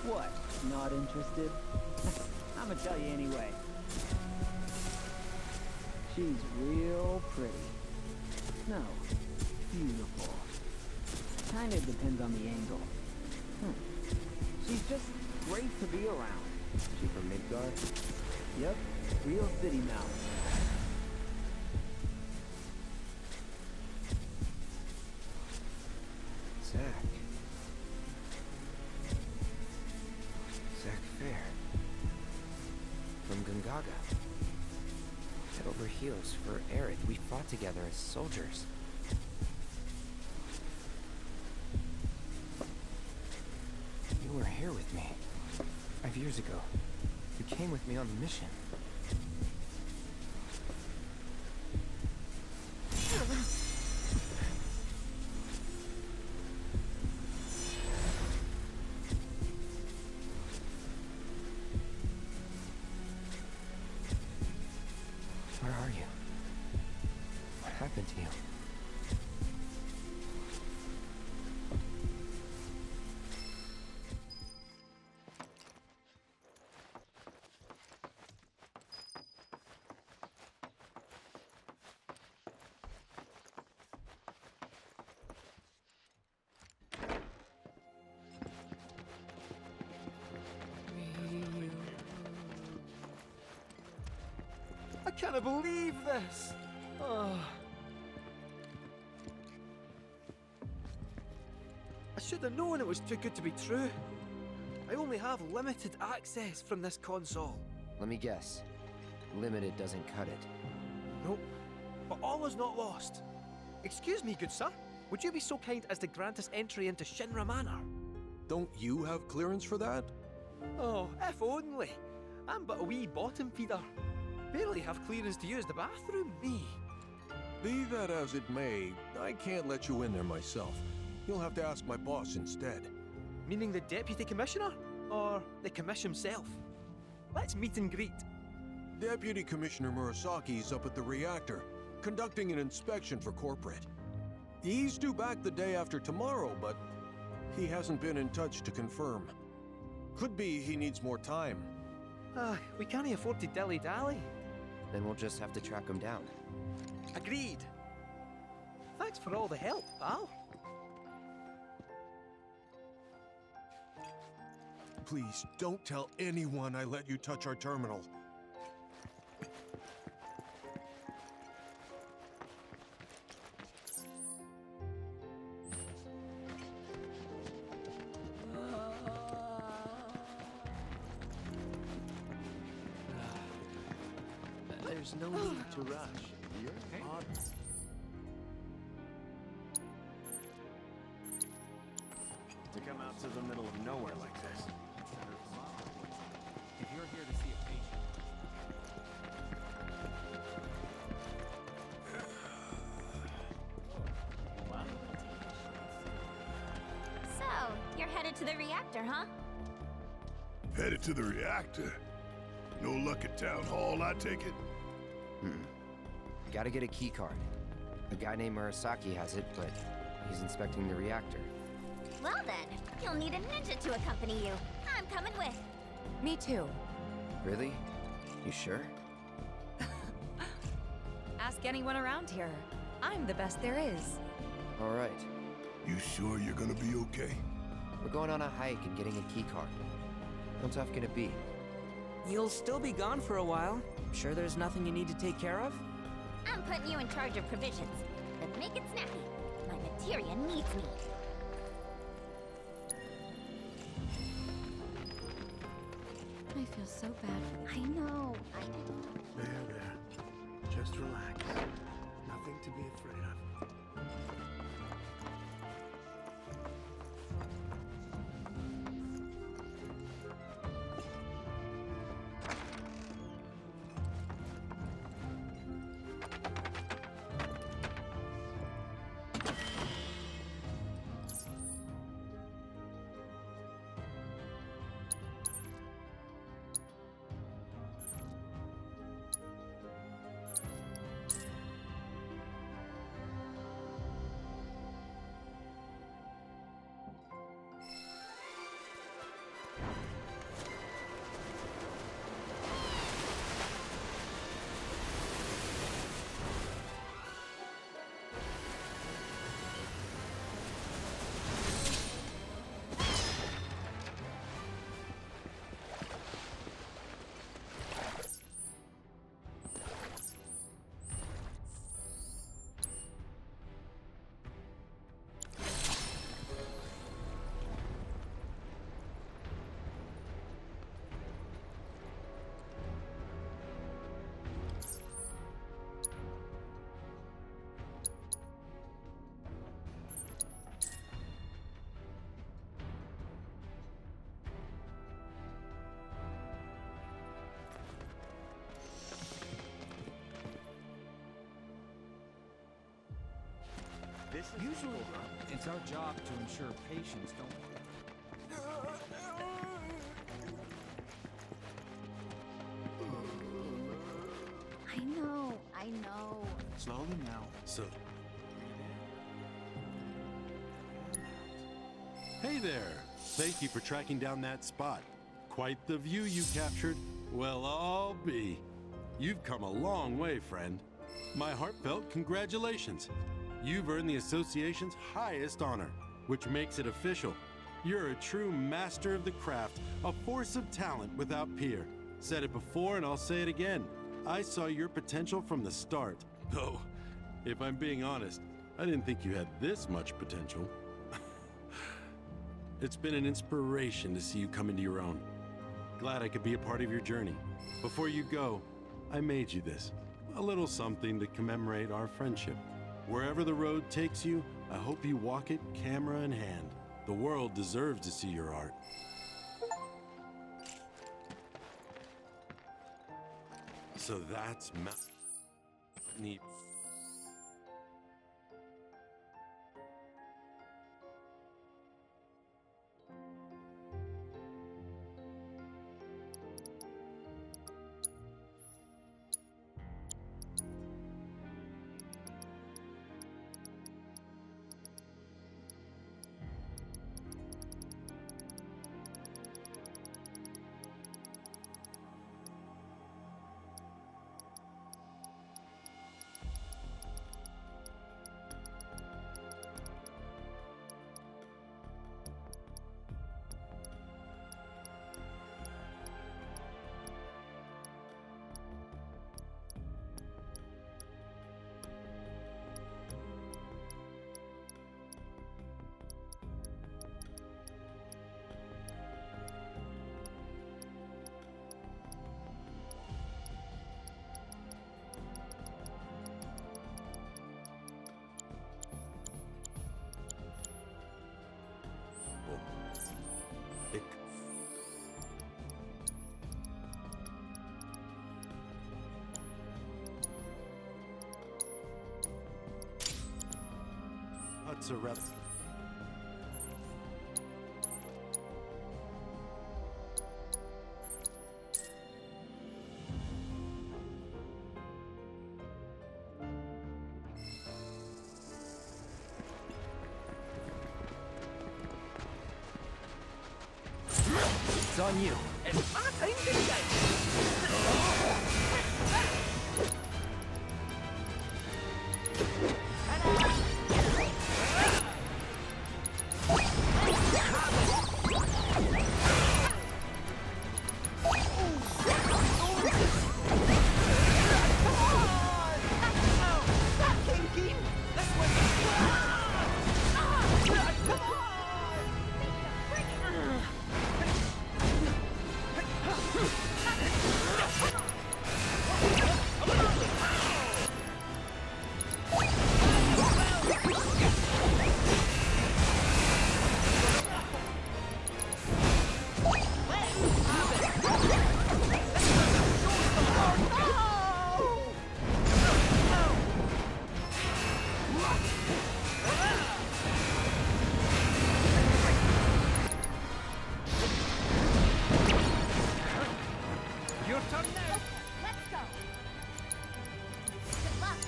What? Not interested? I'm gonna tell you anyway. She's real pretty. No, beautiful. Kinda depends on the angle. She's just great to be around. She from Midgard? Yep, real city mouse. Zach Fair. From Gungaga. Head over heels for Aerith. We fought together as soldiers. You were here with me 5 years ago. You came with me on the mission. Where are you? What happened to you? I can't believe this! Oh. I should have known it was too good to be true. I only have limited access from this console. Let me guess. limited doesn't cut it. Nope. But all is not lost. Excuse me, good sir. Would you be so kind as to grant us entry into Shinra Manor? Don't you have clearance for that? Oh, if only. I'm but a wee bottom feeder. Barely have clearance to use the bathroom, me. Be that as it may, I can't let you in there myself. You'll have to ask my boss instead. Meaning the deputy commissioner? Or the commission himself? Let's meet and greet. Deputy Commissioner Murasaki's up at the reactor, conducting an inspection for corporate. He's due back the day after tomorrow, but he hasn't been in touch to confirm. Could be he needs more time. We can't afford to dilly-dally. Then we'll just have to track him down. Agreed. Thanks for all the help, pal. Please, don't tell anyone I let you touch our terminal. There's no need to rush. To come out to the middle of nowhere like this. If you're here to see a patient, So, you're headed to the reactor, huh? Headed to the reactor? No luck at town hall, I take it? Gotta get a key card. A guy named Murasaki has it, but he's inspecting the reactor. Well then, you'll need a ninja to accompany you. I'm coming with. Me too. Really? You sure? Ask anyone around here. I'm the best there is. All right. You sure you're gonna be okay? We're going on a hike and getting a key card. How tough can it be? You'll still be gone for a while. Sure there's nothing you need to take care of? I'm putting you in charge of provisions, but make it snappy. My materia needs me. I feel so bad. I know. There. Just relax. Nothing to be afraid of. Usually, it's our job to ensure patients don't... I know. Slowly now. So... Hey there! Thank you for tracking down that spot. Quite the view you captured. Well, I'll be. You've come a long way, friend. My heartfelt congratulations. You've earned the association's highest honor, which makes it official. You're a true master of the craft, a force of talent without peer. Said it before and I'll say it again. I saw your potential from the start. Though, if I'm being honest, I didn't think you had this much potential. It's been an inspiration to see you come into your own. Glad I could be a part of your journey. Before you go, I made you this. A little something to commemorate our friendship. Wherever the road takes you, I hope you walk it camera in hand. The world deserves to see your art. So that's neat. Huts are rep. It's on you. It's my time to shine.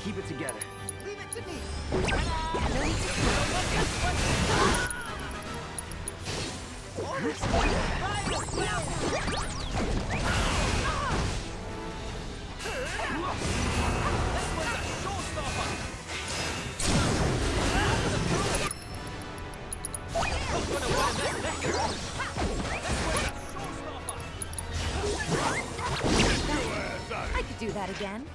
Keep it together. Leave it to me. I could do that again.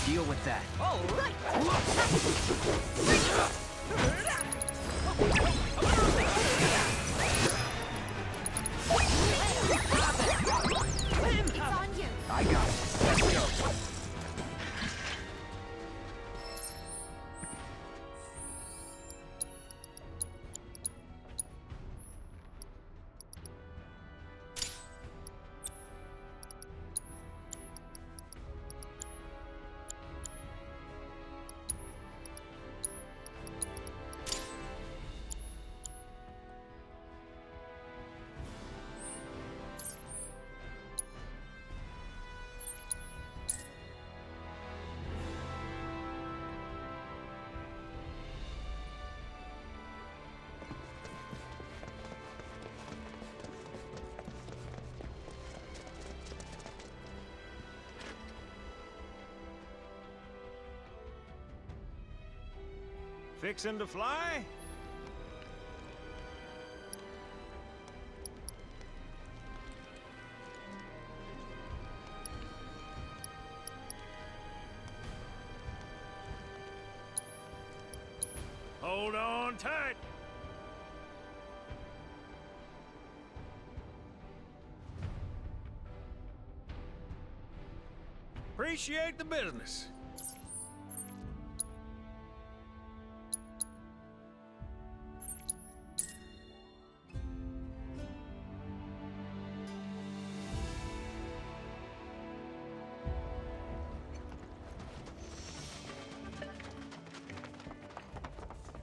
Deal with that. All right. It's on you. I got it. Let's go. Fixin' to fly? Hold on tight. Appreciate the business.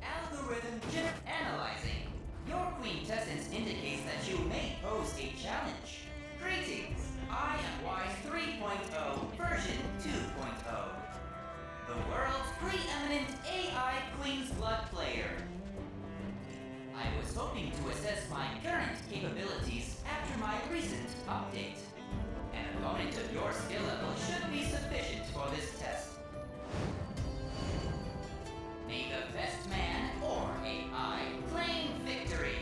Algorithm analyzing. Your quintessence indicates that you may pose a challenge. Greetings. I am Wise 3.0 version 2.0. The world's preeminent AI Queen's Blood player. I was hoping to assess my current capabilities after my recent update. An opponent of your skill level should be sufficient for this test. May the best man or AI claim victory.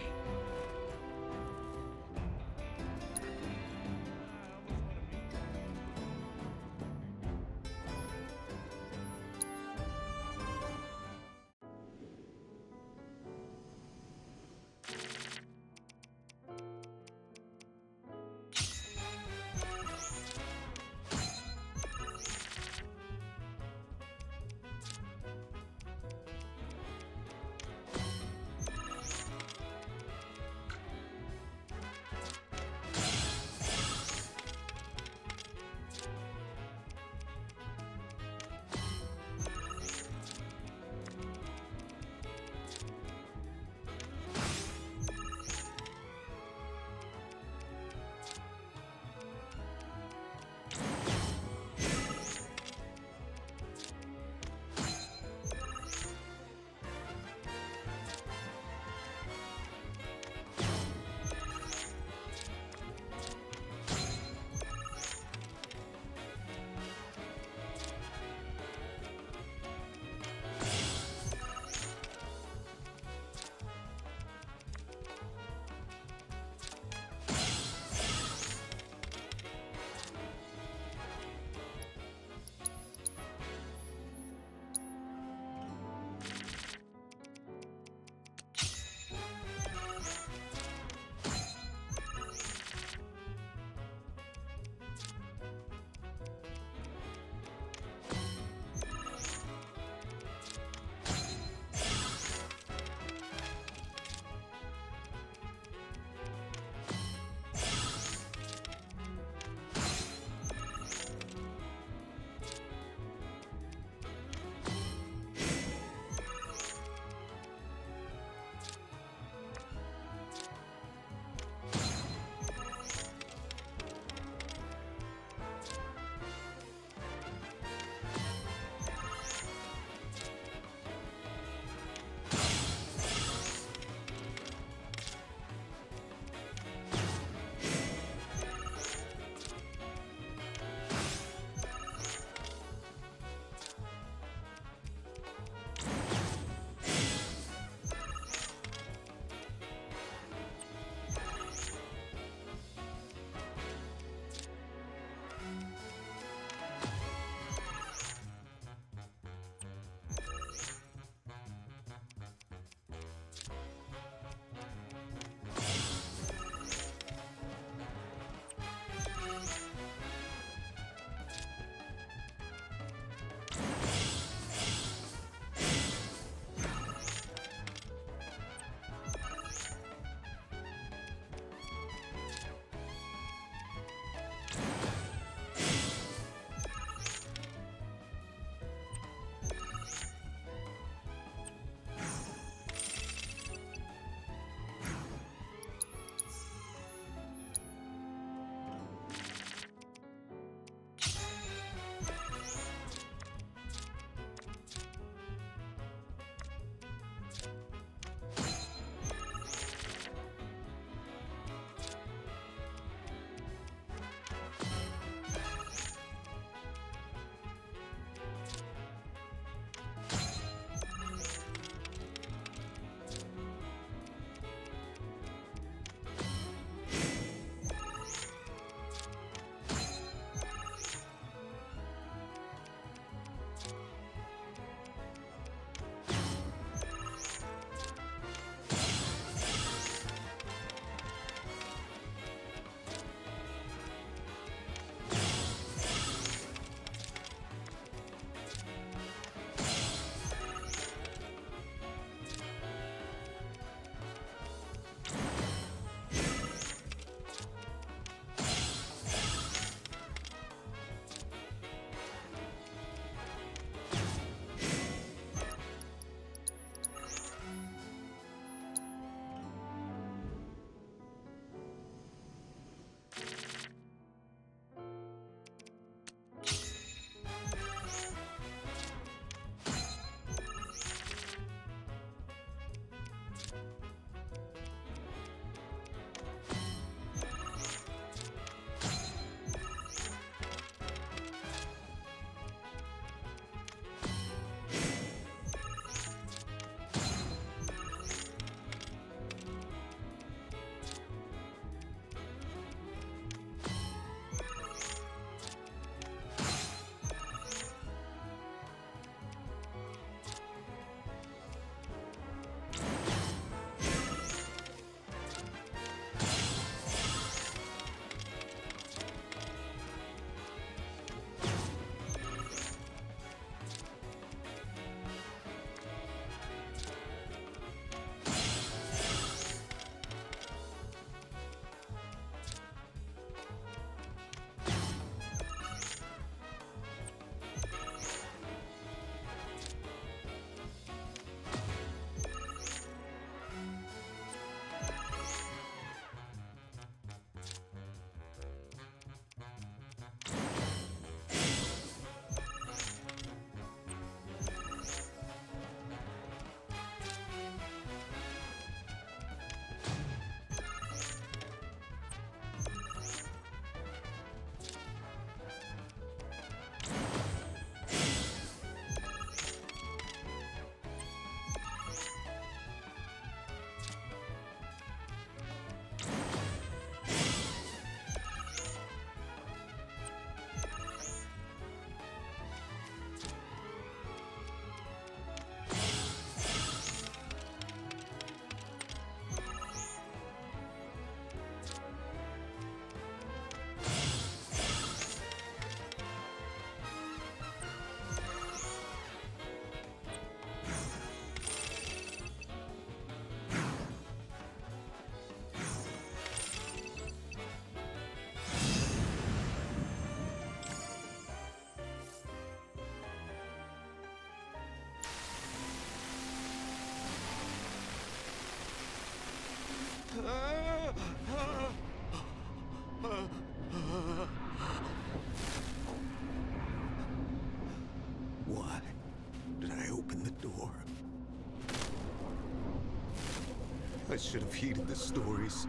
should have heeded the stories.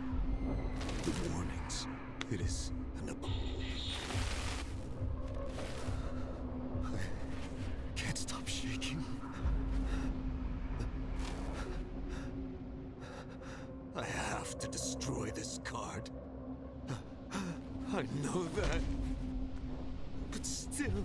The warnings. It is an I can't stop shaking. I have to destroy this card. I know that. But still,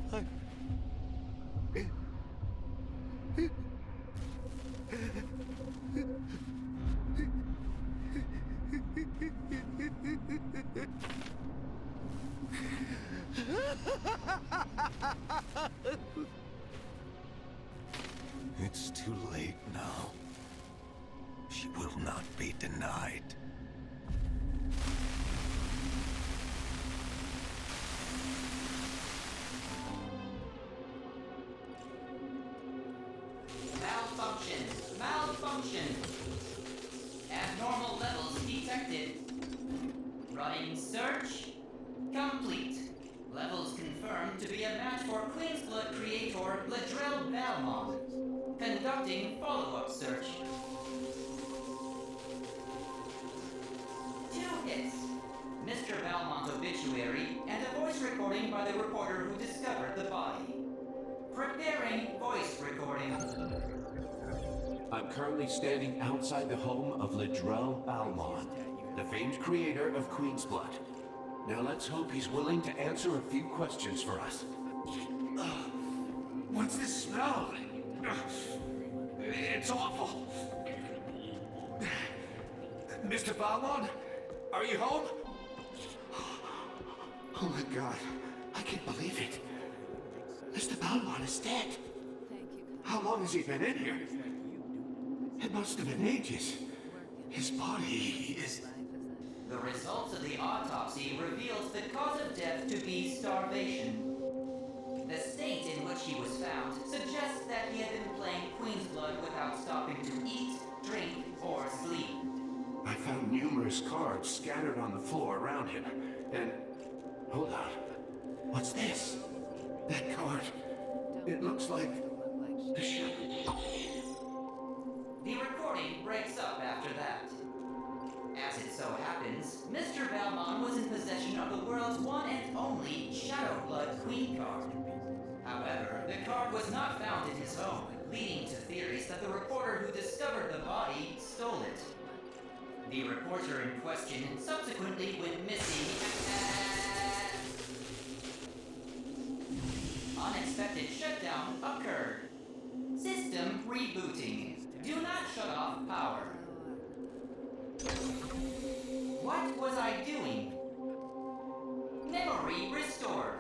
It's too late now. She will not be denied. Malfunction. Malfunction. Abnormal levels detected. Running search. Complete. Levels confirmed to be a match for Queen's Blood creator Ladrell Balmont. Conducting follow-up search. 2 hits. Mr. Balmont obituary and a voice recording by the reporter who discovered the body. Preparing voice recording. I'm currently standing outside the home of Ladrell Balmont, the famed creator of Queen's Blood. Now let's hope he's willing to answer a few questions for us. What's this smell? It's awful. Mr. Balmont, are you home? Oh my God, I can't believe it. Mr. Balmont is dead. How long has he been in here? It must have been ages. His body is... The results of the autopsy reveals the cause of death to be starvation. The state in which he was found suggests that he had been playing Queen's Blood without stopping to eat, drink, or sleep. I found numerous cards scattered on the floor around him, and... Hold on. What's this? That card. It looks like... the shadow. The recording breaks up after that. As it so happens, Mr. Balmont was in possession of the world's one and only Shadow Blood Queen card. However, the card was not found in his home, leading to theories that the reporter who discovered the body stole it. The reporter in question subsequently went missing. Unexpected shutdown occurred. System rebooting. Do not shut off power. What was I doing? Memory restored.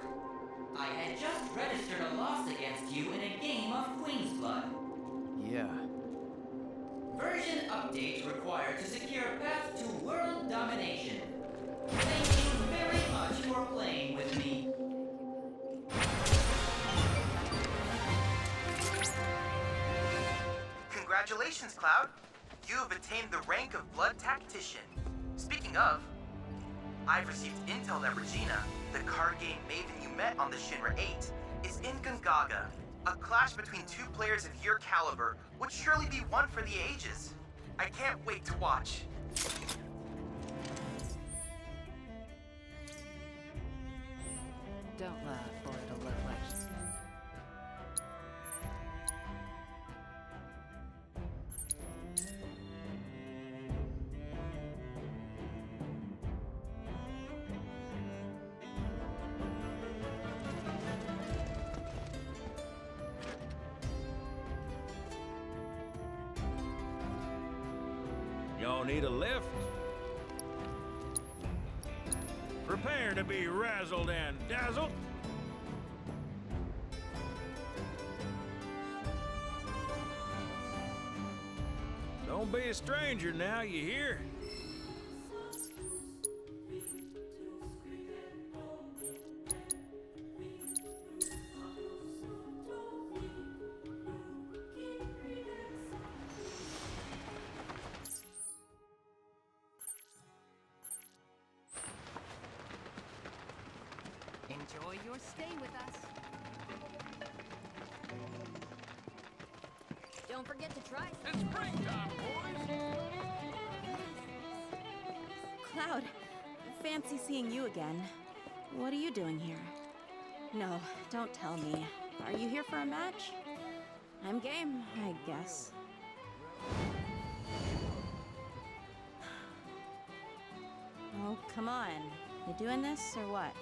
I had just registered a loss against you in a game of Queen's Blood. Yeah. Version update required to secure path to world domination. Thank you very much for playing with me. Congratulations, Cloud. You have attained the rank of Blood Tactician. Speaking of, I've received intel that Regina, the card game maven you met on the Shinra 8, is in Gongaga. A clash between 2 players of your caliber would surely be one for the ages. I can't wait to watch. Don't laugh, or it'll look like... Y'all need a lift? Prepare to be razzled and dazzled. Don't be a stranger now, you hear? Enjoy your stay with us. Don't forget to try. It's springtime, boys. Cloud, fancy seeing you again. What are you doing here? No, don't tell me. Are you here for a match? I'm game, I guess. Oh, come on. You doing this or what?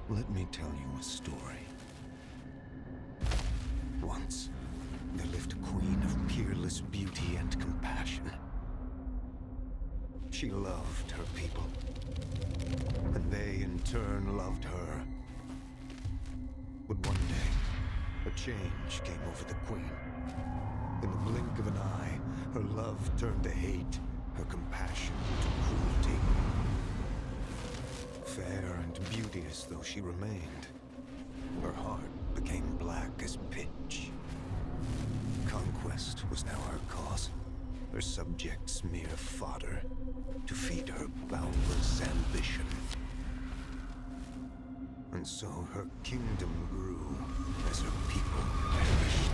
Let me tell you a story. Once, there lived a queen of peerless beauty and compassion. She loved her people, and they in turn loved her. But one day, a change came over the queen. In the blink of an eye, her love turned to hate, her compassion to cruelty. Fair and beauteous though she remained, her heart became black as pitch. Conquest was now her cause, her subjects mere fodder to feed her boundless ambition. And so her kingdom grew as her people perished.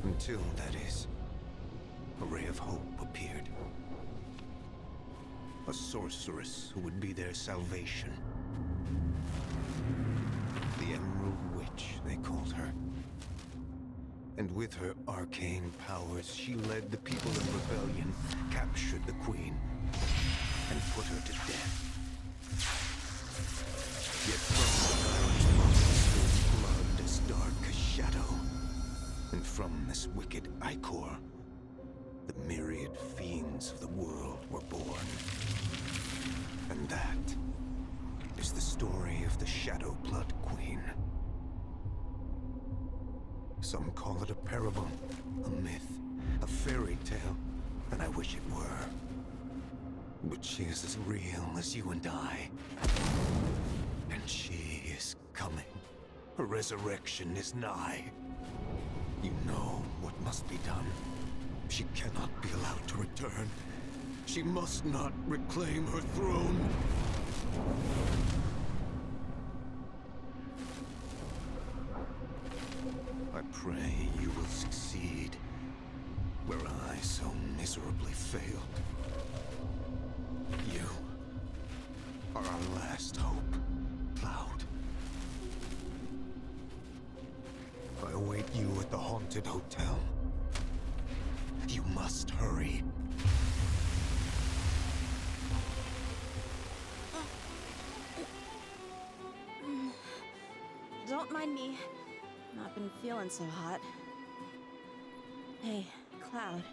Until, that is, a ray of hope appeared. A sorceress who would be their salvation. The Emerald Witch, they called her. And with her arcane powers, she led the people in rebellion, captured the Queen, and put her to death. Yet from the flowed blood as dark as shadow. And from this wicked ichor, the myriad fiends of the world were born. And that is the story of the Shadow Blood Queen. Some call it a parable, a myth, a fairy tale, and I wish it were. But she is as real as you and I. And she is coming. Her resurrection is nigh. You know what must be done. She cannot be allowed to return. She must not reclaim her throne. I pray you will succeed where I so miserably failed. You are our last hope, Cloud. I await you at the haunted hotel. You must hurry. Don't mind me. Not been feeling so hot. Hey, Cloud.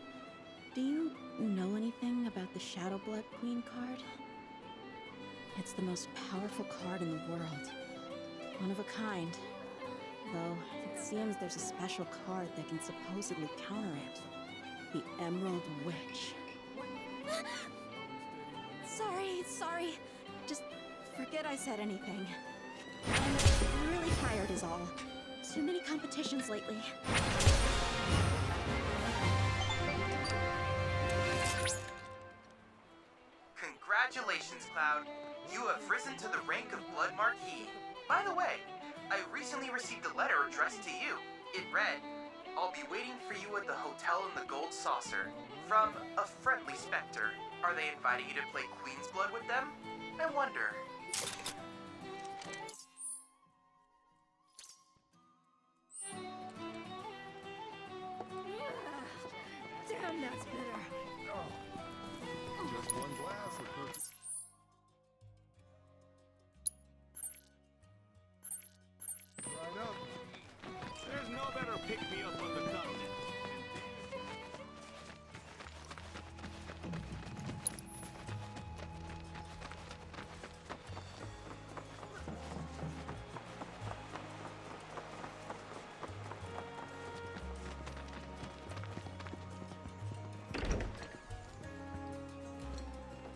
Do you know anything about the Shadow Blood Queen card? It's the most powerful card in the world. One of a kind. Though, it seems there's a special card that can supposedly counter it. The Emerald Witch. Sorry. Just forget I said anything. I'm really tired is all. Too many competitions lately. Congratulations, Cloud. You have risen to the rank of Blood Marquis. By the way, I recently received a letter addressed to you. It read, "I'll be waiting for you at the hotel in the Gold Saucer." From a friendly specter. Are they inviting you to play Queen's Blood with them? I wonder. Damn, that's bitter. Just one glass of her. Right up. There's no better pick-me-up on the continent.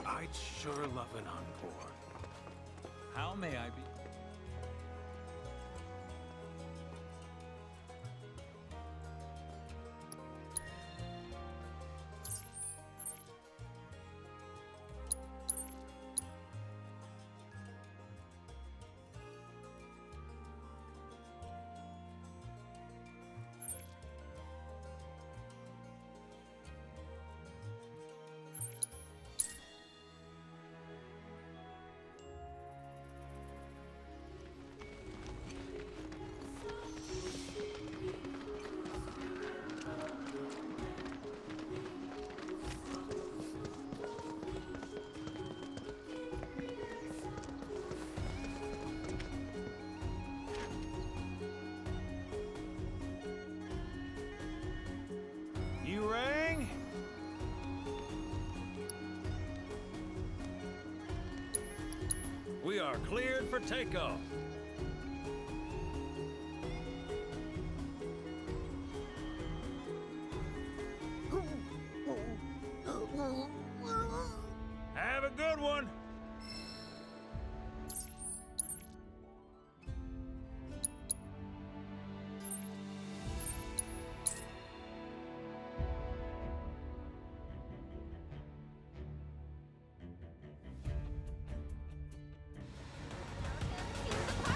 I'd sure love an encore. How may I be? You rang? We are cleared for takeoff. Have a good one. The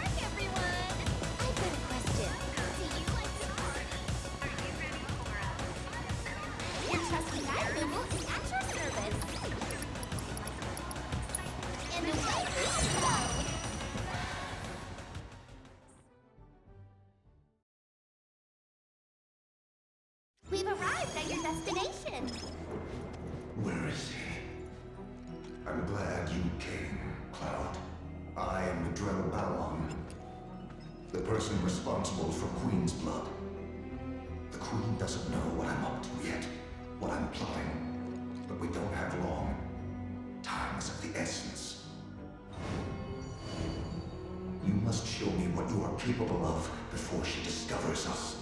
The person responsible for Queen's blood. The Queen doesn't know what I'm up to yet, what I'm plotting. But we don't have long. Time is of the essence. You must show me what you are capable of before she discovers us.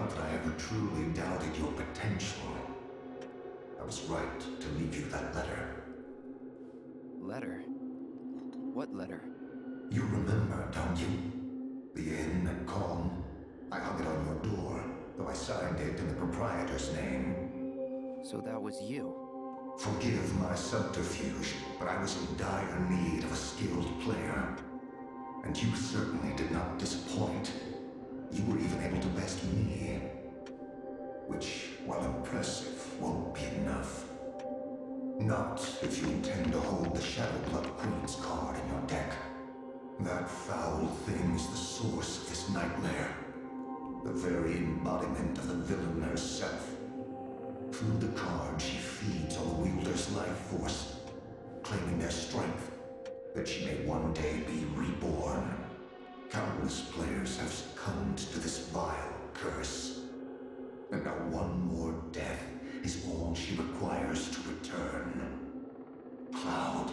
Not that I ever truly doubted your potential. I was right to leave you that letter. Letter? What letter? You remember, don't you? The inn at Con. I hung it on your door, though I signed it in the proprietor's name. So that was you. Forgive my subterfuge, but I was in dire need of a skilled player. And you certainly did not disappoint. You were even able to best me. Which, while impressive, won't be enough. Not if you intend to hold the Shadow Blood Queen's card in your deck. That foul thing's the source of this nightmare. The very embodiment of the villain herself. Through the card, she feeds on the wielder's life force, claiming their strength, that she may one day be reborn. Countless players have succumbed to this vile curse. And now one more death is all she requires to return. Cloud.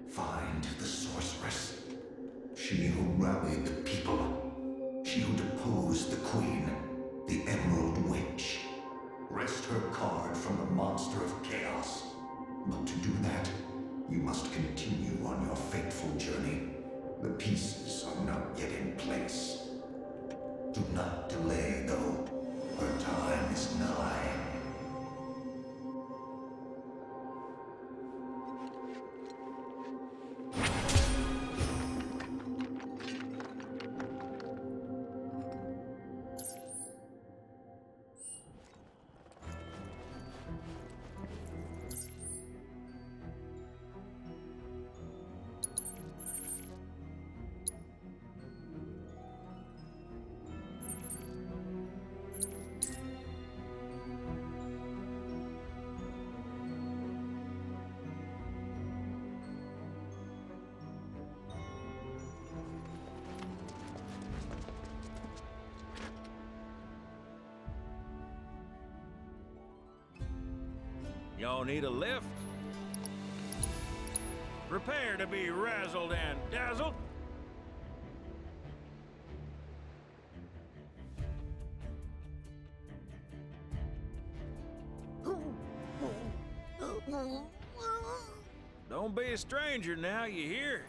Find the sorceress. She who rallied the people. She who deposed the queen. The Emerald Witch. Wrest her card from the monster of chaos. But to do that, you must continue on your fateful journey. The pieces are not yet in place. Do not delay, though. Her time is nigh. Y'all need a lift? Prepare to be razzled and dazzled. Don't be a stranger now, you hear?